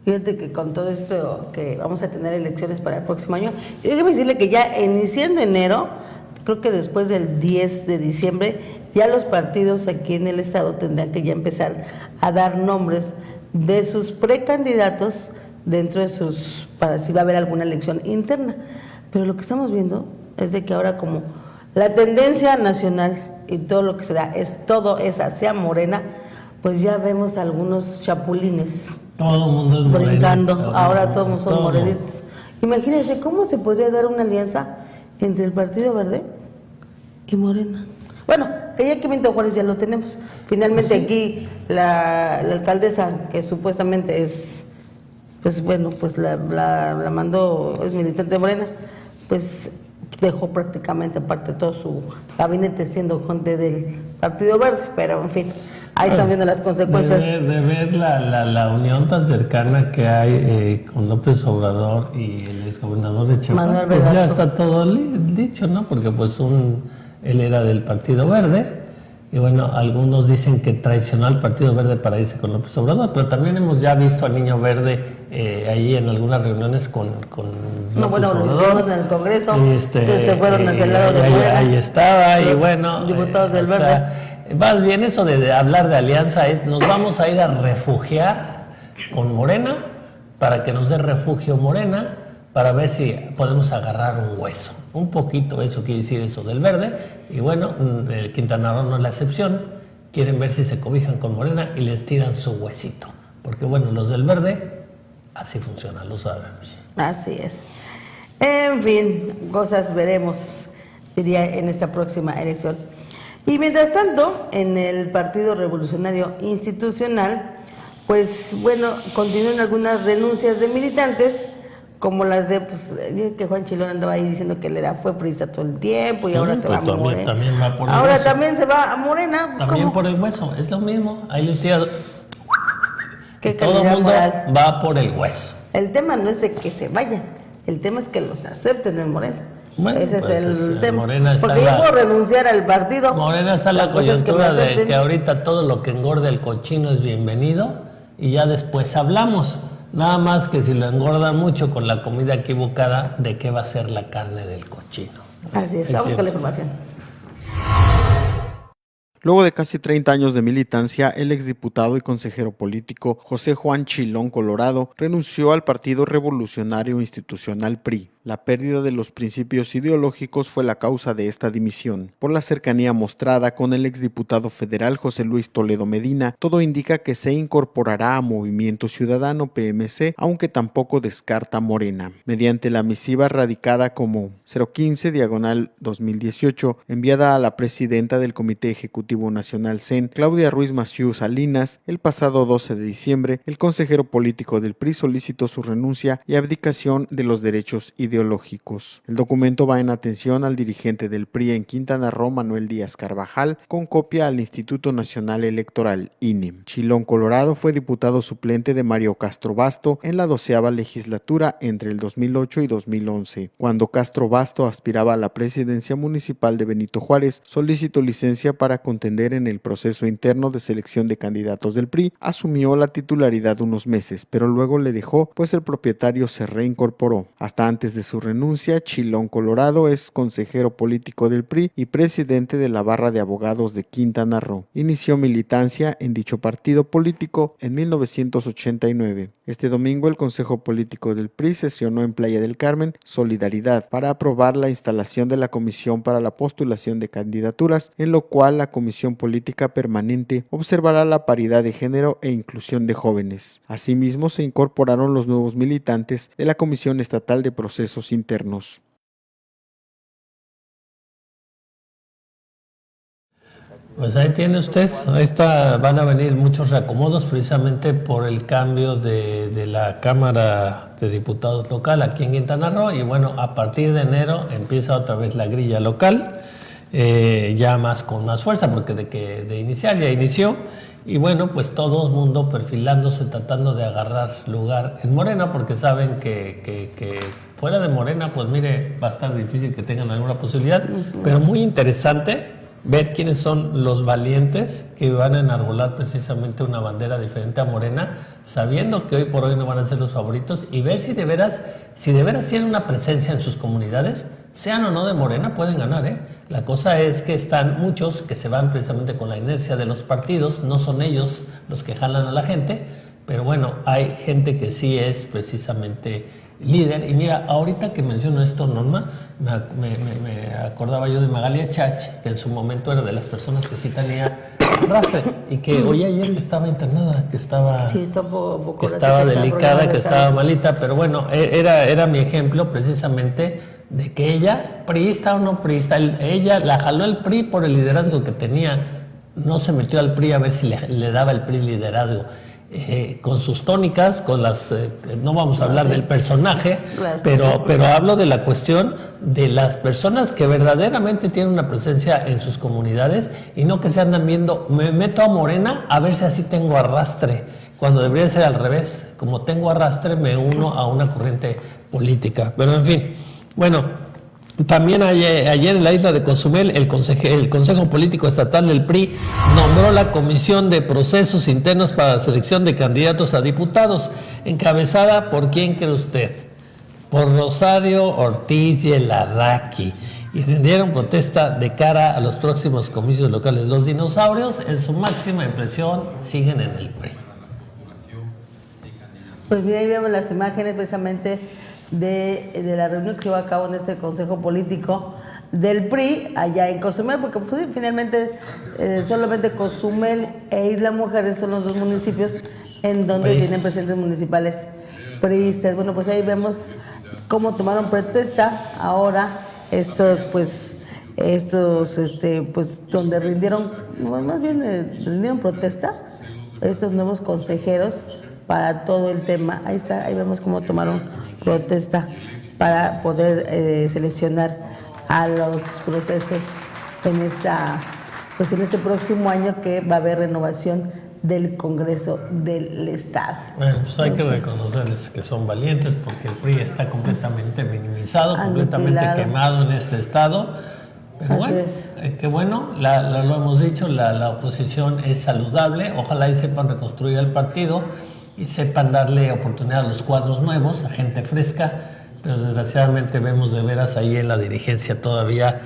Fíjate que con todo esto que vamos a tener elecciones para el próximo año, déjeme decirle que ya iniciando enero, creo que después del 10 de diciembre, ya los partidos aquí en el estado tendrán que ya empezar a dar nombres de sus precandidatos dentro de para si va a haber alguna elección interna. Pero lo que estamos viendo es de que ahora como la tendencia nacional y todo lo que se da todo es hacia Morena, pues ya vemos algunos chapulines. Todo el mundo es brincando, morena, ahora todos son morenistas. Imagínense cómo se podría dar una alianza entre el Partido Verde y Morena. Bueno, que ya que Benito Juárez ya lo tenemos. Finalmente ¿sí? Aquí la alcaldesa, que supuestamente es, pues bueno, pues la mandó, es militante de Morena, pues dejó prácticamente parte de todo su gabinete siendo gente del Partido Verde, pero en fin, ahí están viendo las consecuencias. De ver la unión tan cercana que hay con López Obrador y el exgobernador de Chiapas, pues ya está todo dicho, ¿no? Porque pues él era del Partido Verde, y bueno, algunos dicen que traicionó al Partido Verde para irse con López Obrador, pero también hemos ya visto al Niño Verde ahí en algunas reuniones con López Obrador. Los en el Congreso, que se fueron hacia el lado de fuera. Ahí estaba, y bueno, diputados del Verde. Más bien eso de hablar de alianza es, nos vamos a ir a refugiar con Morena, para que nos dé refugio Morena, para ver si podemos agarrar un hueso. Un poquito eso quiere decir eso del Verde, y bueno, el Quintana Roo no es la excepción, quieren ver si se cobijan con Morena y les tiran su huesito, porque bueno, los del Verde, así funcionan, lo sabemos. Así es. En fin, cosas veremos, diría, en esta próxima elección. Y mientras tanto, en el Partido Revolucionario Institucional, pues bueno, continúan algunas renuncias de militantes, como las de, pues, que Juan Chilón andaba ahí diciendo que él fue priista todo el tiempo y ahora se va a Morena. También va por el ahora hueso. También se va a Morena. También ¿cómo? Por el hueso, es lo mismo. Ahí les tira. ¿Qué todo el mundo moral? va por el hueso. El tema no es de que se vayan, el tema es que los acepten en Morena. Bueno, ese pues es el tema. Morena está porque yo puedo renunciar al partido. Morena está en la coyuntura de que ahorita todo lo que engorde el cochino es bienvenido y ya después hablamos. Nada más que si lo engordan mucho con la comida equivocada, ¿de qué va a ser la carne del cochino? Así es, vamos con la información. Luego de casi 30 años de militancia, el exdiputado y consejero político José Juan Chilón Colorado renunció al Partido Revolucionario Institucional PRI. La pérdida de los principios ideológicos fue la causa de esta dimisión. Por la cercanía mostrada con el exdiputado federal José Luis Toledo Medina, todo indica que se incorporará a Movimiento Ciudadano PMC, aunque tampoco descarta Morena. Mediante la misiva radicada como 015/2018, enviada a la presidenta del Comité Ejecutivo Nacional CEN, Claudia Ruiz Massieu Salinas, el pasado 12 de diciembre, el consejero político del PRI solicitó su renuncia y abdicación de los derechos ideológicos ideológicos. El documento va en atención al dirigente del PRI en Quintana Roo, Manuel Díaz Carvajal, con copia al Instituto Nacional Electoral, INE. Chilón Colorado fue diputado suplente de Mario Castro Basto en la 12ª legislatura entre el 2008 y 2011. Cuando Castro Basto aspiraba a la presidencia municipal de Benito Juárez, solicitó licencia para contender en el proceso interno de selección de candidatos del PRI. Asumió la titularidad unos meses, pero luego le dejó, pues el propietario se reincorporó. Hasta antes de su renuncia, Chilón Colorado es consejero político del PRI y presidente de la barra de abogados de Quintana Roo. Inició militancia en dicho partido político en 1989. Este domingo el Consejo Político del PRI sesionó en Playa del Carmen, Solidaridad, para aprobar la instalación de la Comisión para la Postulación de Candidaturas, en lo cual la Comisión Política Permanente observará la paridad de género e inclusión de jóvenes. Asimismo, se incorporaron los nuevos militantes de la Comisión Estatal de Procesos Internos. Pues ahí tiene usted, van a venir muchos reacomodos precisamente por el cambio de la Cámara de Diputados local aquí en Quintana Roo, y bueno, a partir de enero empieza otra vez la grilla local, ya con más fuerza, porque de iniciar ya inició, y bueno, pues todo el mundo perfilándose, tratando de agarrar lugar en Morena, porque saben que fuera de Morena, pues mire, va a estar difícil que tengan alguna posibilidad, pero muy interesante ver quiénes son los valientes que van a enarbolar precisamente una bandera diferente a Morena, sabiendo que hoy por hoy no van a ser los favoritos, y ver si de veras tienen una presencia en sus comunidades, sean o no de Morena, pueden ganar, La cosa es que están muchos que se van precisamente con la inercia de los partidos, no son ellos los que jalan a la gente, pero bueno, hay gente que sí es precisamente líder. Y mira, ahorita que menciono esto, Norma, me acordaba yo de Magalia Chach, que en su momento era de las personas que sí tenía arrastre, y que hoy ayer que estaba internada, que estaba delicada, que estaba malita, pero bueno, era mi ejemplo precisamente de que ella, priista o no priista, ella la jaló el PRI por el liderazgo que tenía, no se metió al PRI a ver si le daba el PRI liderazgo. Con sus tónicas, con las no vamos a hablar del personaje, pero hablo de la cuestión de las personas que verdaderamente tienen una presencia en sus comunidades, y no que se andan viendo, me meto a Morena a ver si así tengo arrastre, cuando debería ser al revés, como tengo arrastre me uno a una corriente política. Pero en fin, bueno, también ayer en la isla de Cozumel, el Consejo Político Estatal del PRI nombró la Comisión de Procesos Internos para la Selección de Candidatos a Diputados, encabezada por, ¿quién cree usted? Por Rosario Ortiz Yelarraqui, y rindieron protesta de cara a los próximos comicios locales. Los dinosaurios, en su máxima impresión, siguen en el PRI. Pues mira, ahí vemos las imágenes precisamente de la reunión que se llevó a cabo en este Consejo Político del PRI allá en Cozumel, porque pues, finalmente solamente Cozumel e Isla Mujeres son los dos municipios en donde tienen presidentes municipales priistas. Bueno, pues ahí vemos cómo tomaron protesta ahora estos donde rindieron protesta estos nuevos consejeros para todo el tema. Ahí vemos cómo tomaron protesta para poder seleccionar a los procesos en este próximo año, que va a haber renovación del Congreso del Estado. Bueno, pues hay que reconocerles que son valientes, porque el PRI está completamente minimizado, completamente quemado en este estado. Pero bueno, qué bueno, lo hemos dicho, la oposición es saludable, ojalá y sepan reconstruir el partido y sepan darle oportunidad a los cuadros nuevos, a gente fresca, pero desgraciadamente vemos de veras ahí en la dirigencia todavía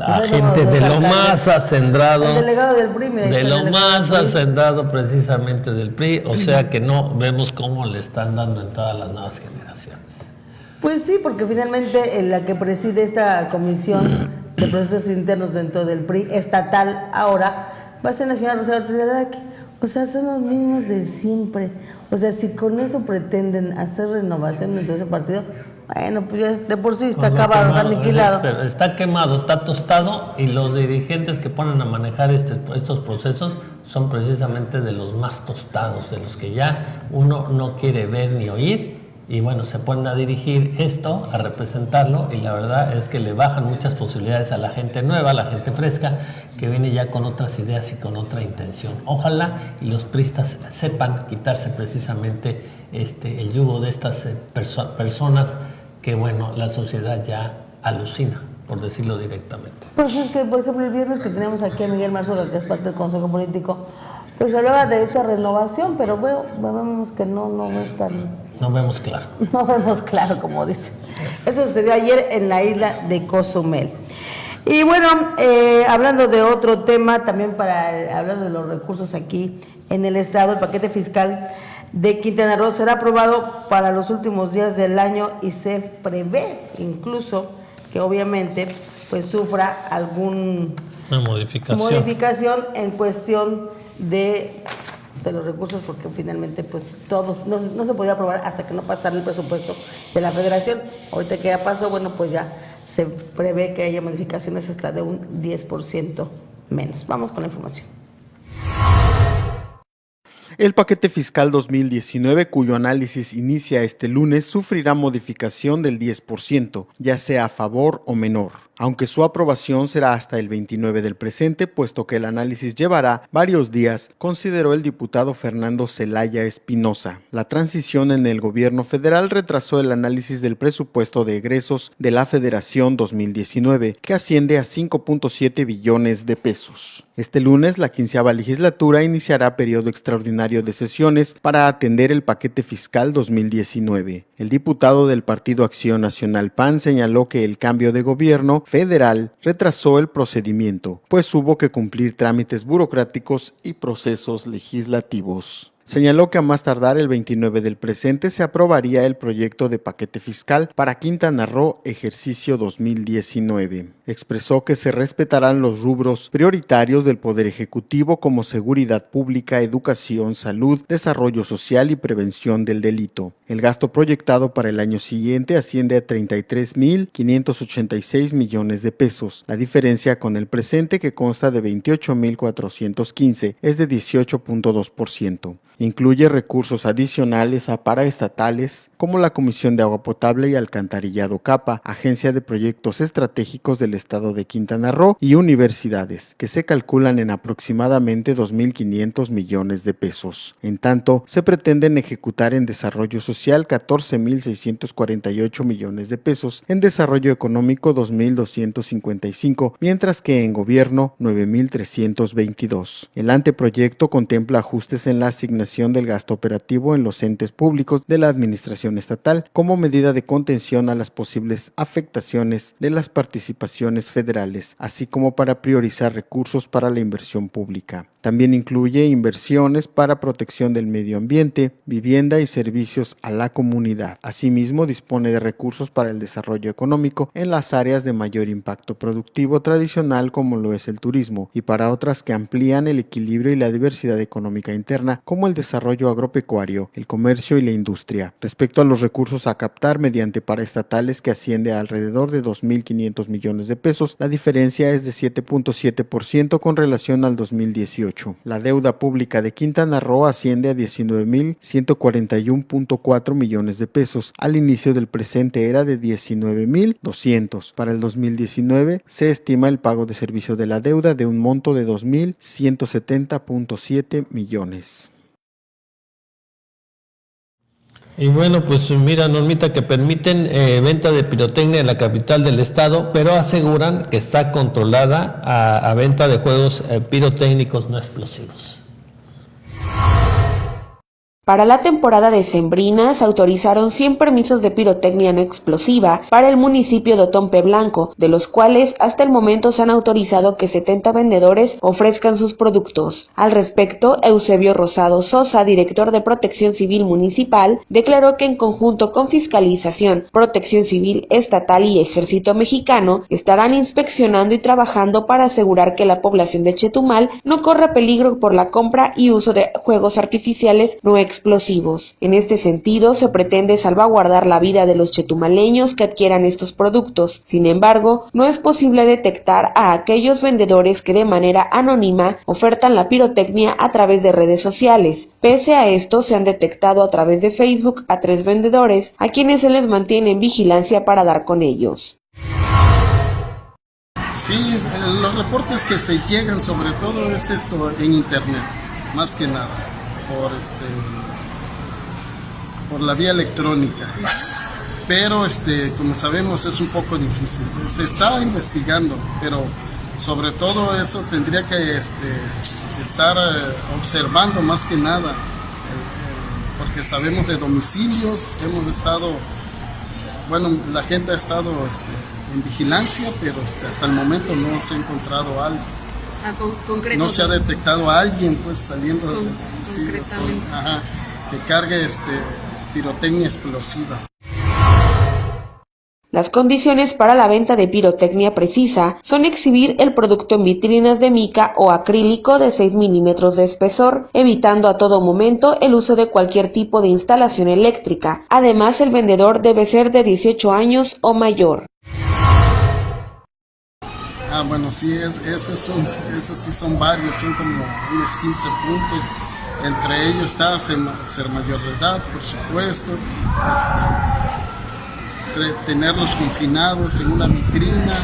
a gente de lo más acendrado, el delegado del PRI, mira, de lo más acendrado precisamente del PRI, o sea que no vemos cómo le están dando entrada a las nuevas generaciones. Pues sí, porque finalmente la que preside esta comisión de procesos internos dentro del PRI estatal ahora va a ser la señora Rosario Ortiz Yelarraqui. O sea, son los mismos de siempre. O sea, si con eso pretenden hacer renovación dentro de ese partido, bueno, pues ya de por sí está acabado, está aniquilado. Pero está quemado, está tostado, y los dirigentes que ponen a manejar estos procesos son precisamente de los más tostados, de los que ya uno no quiere ver ni oír, y bueno, se ponen a dirigir esto, a representarlo, y la verdad es que le bajan muchas posibilidades a la gente nueva, a la gente fresca, que viene ya con otras ideas y con otra intención. Ojalá y los priistas sepan quitarse precisamente el yugo de estas personas que, bueno, la sociedad ya alucina, por decirlo directamente. Pues es que, por ejemplo, el viernes que tenemos aquí a Miguel Marzola, que es parte del Consejo Político, pues hablaba de esta renovación, pero bueno, vemos que no es tan... No vemos claro. No vemos claro, como dice. Eso sucedió ayer en la isla de Cozumel. Y bueno, hablando de otro tema, también hablando de los recursos aquí en el estado, el paquete fiscal de Quintana Roo será aprobado para los últimos días del año y se prevé incluso que obviamente pues sufra alguna modificación en cuestión de los recursos, porque finalmente pues todos no se podía aprobar hasta que no pasara el presupuesto de la federación. Ahorita que ya pasó, bueno, pues ya se prevé que haya modificaciones hasta de un 10% menos. Vamos con la información. El paquete fiscal 2019, cuyo análisis inicia este lunes, sufrirá modificación del 10%, ya sea a favor o menor, aunque su aprobación será hasta el 29 del presente, puesto que el análisis llevará varios días, consideró el diputado Fernando Zelaya Espinosa. La transición en el gobierno federal retrasó el análisis del presupuesto de egresos de la Federación 2019, que asciende a 5.7 billones de pesos. Este lunes, la 15ª legislatura iniciará periodo extraordinario de sesiones para atender el paquete fiscal 2019. El diputado del Partido Acción Nacional PAN señaló que el cambio de gobierno federal retrasó el procedimiento, pues hubo que cumplir trámites burocráticos y procesos legislativos. Señaló que a más tardar el 29 del presente se aprobaría el proyecto de paquete fiscal para Quintana Roo ejercicio 2019. Expresó que se respetarán los rubros prioritarios del Poder Ejecutivo como seguridad pública, educación, salud, desarrollo social y prevención del delito. El gasto proyectado para el año siguiente asciende a 33.586 millones de pesos. La diferencia con el presente, que consta de 28.415, es de 18.2%. Incluye recursos adicionales a paraestatales como la Comisión de Agua Potable y Alcantarillado CAPA, Agencia de Proyectos Estratégicos del Estado de Quintana Roo y universidades, que se calculan en aproximadamente 2.500 millones de pesos. En tanto, se pretenden ejecutar en desarrollo social 14.648 millones de pesos, en desarrollo económico 2.255, mientras que en gobierno 9.322. El anteproyecto contempla ajustes en la asignación del gasto operativo en los entes públicos de la administración estatal como medida de contención a las posibles afectaciones de las participaciones federales, así como para priorizar recursos para la inversión pública. También incluye inversiones para protección del medio ambiente, vivienda y servicios a la comunidad. Asimismo, dispone de recursos para el desarrollo económico en las áreas de mayor impacto productivo tradicional como lo es el turismo, y para otras que amplían el equilibrio y la diversidad económica interna como el desarrollo agropecuario, el comercio y la industria. Respecto a los recursos a captar mediante paraestatales, que asciende a alrededor de 2.500 millones de pesos, la diferencia es de 7.7% con relación al 2018. La deuda pública de Quintana Roo asciende a 19.141.4 millones de pesos. Al inicio del presente era de 19.200. Para el 2019 se estima el pago de servicio de la deuda de un monto de 2.170.7 millones. Y bueno, pues mira, Normita, que permiten venta de pirotecnia en la capital del estado, pero aseguran que está controlada a venta de juegos pirotécnicos no explosivos. Para la temporada decembrina se autorizaron 100 permisos de pirotecnia no explosiva para el municipio de Otompe Blanco, de los cuales hasta el momento se han autorizado que 70 vendedores ofrezcan sus productos. Al respecto, Eusebio Rosado Sosa, director de Protección Civil Municipal, declaró que en conjunto con Fiscalización, Protección Civil Estatal y Ejército Mexicano estarán inspeccionando y trabajando para asegurar que la población de Chetumal no corra peligro por la compra y uso de juegos artificiales no explosivos. explosivos. En este sentido, se pretende salvaguardar la vida de los chetumaleños que adquieran estos productos. Sin embargo, no es posible detectar a aquellos vendedores que de manera anónima ofertan la pirotecnia a través de redes sociales. Pese a esto, se han detectado a través de Facebook a 3 vendedores, a quienes se les mantiene en vigilancia para dar con ellos. Sí, los reportes que se llegan sobre todo es esto en internet, más que nada, por la vía electrónica. Pero como sabemos es un poco difícil. Se está investigando, pero sobre todo eso tendría que estar observando más que nada, porque sabemos de domicilios, hemos estado, la gente ha estado en vigilancia, pero hasta el momento no se ha encontrado algo. No se ha detectado a alguien pues saliendo que cargue pirotecnia explosiva. Las condiciones para la venta de pirotecnia precisa son exhibir el producto en vitrinas de mica o acrílico de 6 milímetros de espesor, evitando a todo momento el uso de cualquier tipo de instalación eléctrica. Además, el vendedor debe ser de 18 años o mayor. Sí, esos sí son varios, son como unos 15 puntos. Entre ellos está ser mayor de edad, por supuesto, tenerlos confinados en una vitrina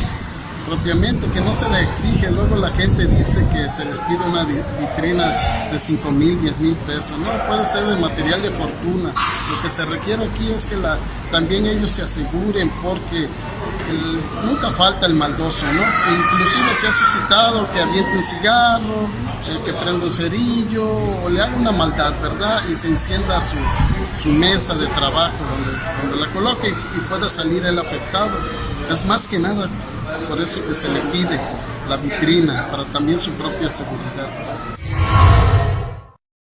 propiamente, que no se les exige. Luego la gente dice que se les pide una vitrina de 5,000, 10,000 pesos. No, puede ser de material de fortuna. Lo que se requiere aquí es que también ellos se aseguren, porque nunca falta el maldoso, ¿no? E inclusive se ha suscitado que aviente un cigarro, que prenda un cerillo o le haga una maldad, ¿verdad? Y se encienda su mesa de trabajo donde la coloque y pueda salir el afectado. Es más que nada por eso que se le pide la vitrina, para también su propia seguridad.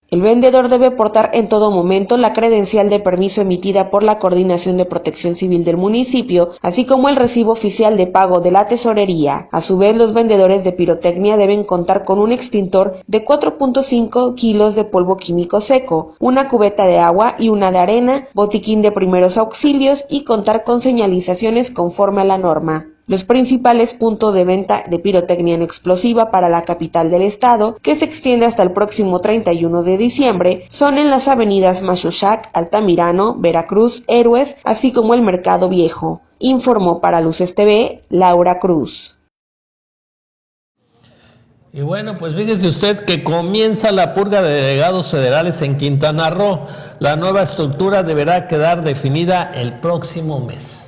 El vendedor debe portar en todo momento la credencial de permiso emitida por la Coordinación de Protección Civil del municipio, así como el recibo oficial de pago de la tesorería. A su vez, los vendedores de pirotecnia deben contar con un extintor de 4.5 kilos de polvo químico seco, una cubeta de agua y una de arena, botiquín de primeros auxilios y contar con señalizaciones conforme a la norma. Los principales puntos de venta de pirotecnia no explosiva para la capital del estado, que se extiende hasta el próximo 31 de diciembre, son en las avenidas Machochac, Altamirano, Veracruz, Héroes, así como el Mercado Viejo. Informó para Luces TV, Laura Cruz. Y bueno, pues fíjese usted que comienza la purga de delegados federales en Quintana Roo. La nueva estructura deberá quedar definida el próximo mes.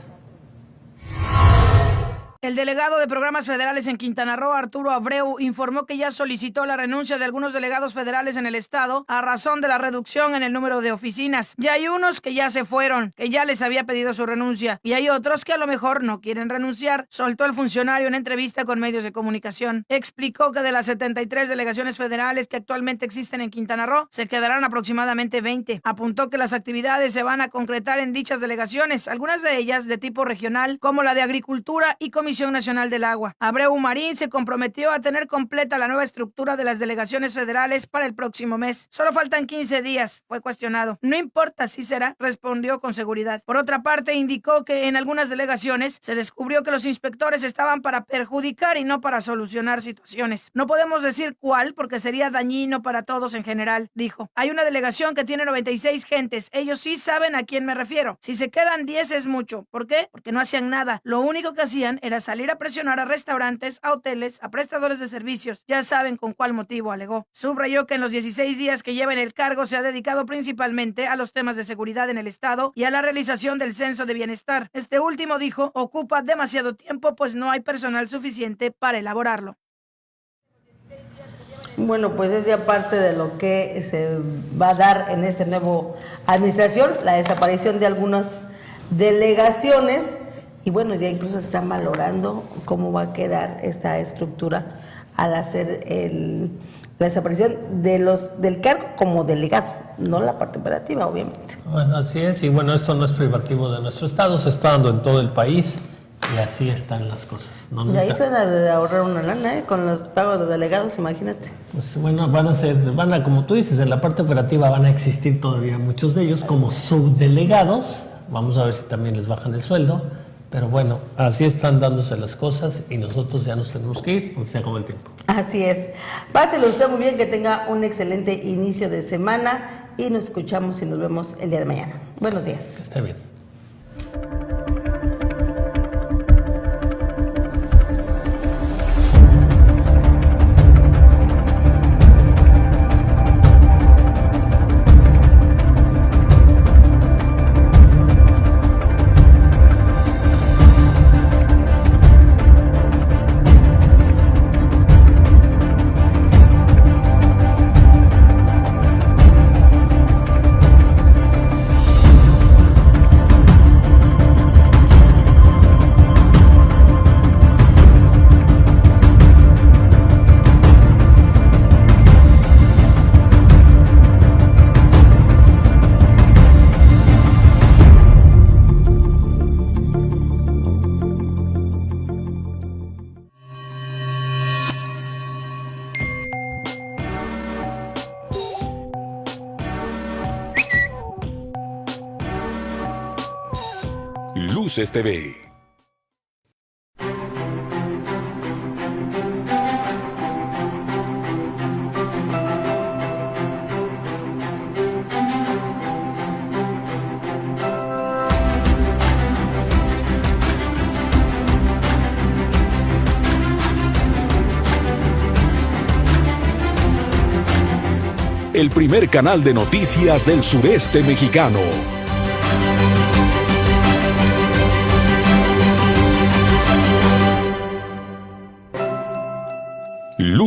El delegado de programas federales en Quintana Roo, Arturo Abreu, informó que ya solicitó la renuncia de algunos delegados federales en el estado a razón de la reducción en el número de oficinas. Ya hay unos que ya se fueron, que ya les había pedido su renuncia, y hay otros que a lo mejor no quieren renunciar, soltó el funcionario en entrevista con medios de comunicación. Explicó que de las 73 delegaciones federales que actualmente existen en Quintana Roo, se quedarán aproximadamente 20. Apuntó que las actividades se van a concretar en dichas delegaciones, algunas de ellas de tipo regional, como la de Agricultura y Comisión Nacional del Agua. Abreu Marín se comprometió a tener completa la nueva estructura de las delegaciones federales para el próximo mes. Solo faltan 15 días, fue cuestionado. No importa si será, respondió con seguridad. Por otra parte, indicó que en algunas delegaciones se descubrió que los inspectores estaban para perjudicar y no para solucionar situaciones. No podemos decir cuál porque sería dañino para todos en general, dijo. Hay una delegación que tiene 96 gentes. Ellos sí saben a quién me refiero. Si se quedan 10 es mucho. ¿Por qué? Porque no hacían nada. Lo único que hacían era salir a presionar a restaurantes, a hoteles, a prestadores de servicios. Ya saben con cuál motivo, alegó. Subrayó que en los 16 días que lleva en el cargo se ha dedicado principalmente a los temas de seguridad en el estado y a la realización del censo de bienestar. Este último, dijo, ocupa demasiado tiempo pues no hay personal suficiente para elaborarlo. Bueno, pues es ya parte de lo que se va a dar en esta nueva administración, la desaparición de algunas delegaciones. Y bueno, ya incluso se están valorando cómo va a quedar esta estructura al hacer la desaparición del cargo como delegado, no la parte operativa, obviamente. Bueno, así es, y bueno, esto no es privativo de nuestro estado, se está dando en todo el país, Y así están las cosas. Y ahí se van a ahorrar una lana, con los pagos de delegados, imagínate. Pues bueno, como tú dices, en la parte operativa van a existir todavía muchos de ellos como subdelegados. Vamos a ver si también les bajan el sueldo. Pero bueno, así están dándose las cosas y nosotros ya nos tenemos que ir porque se acabó el tiempo. Así es. Páselo usted muy bien, que tenga un excelente inicio de semana y nos escuchamos y nos vemos el día de mañana. Buenos días. Que esté bien. Luces TV. El primer canal de noticias del sureste mexicano.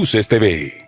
Luces TV.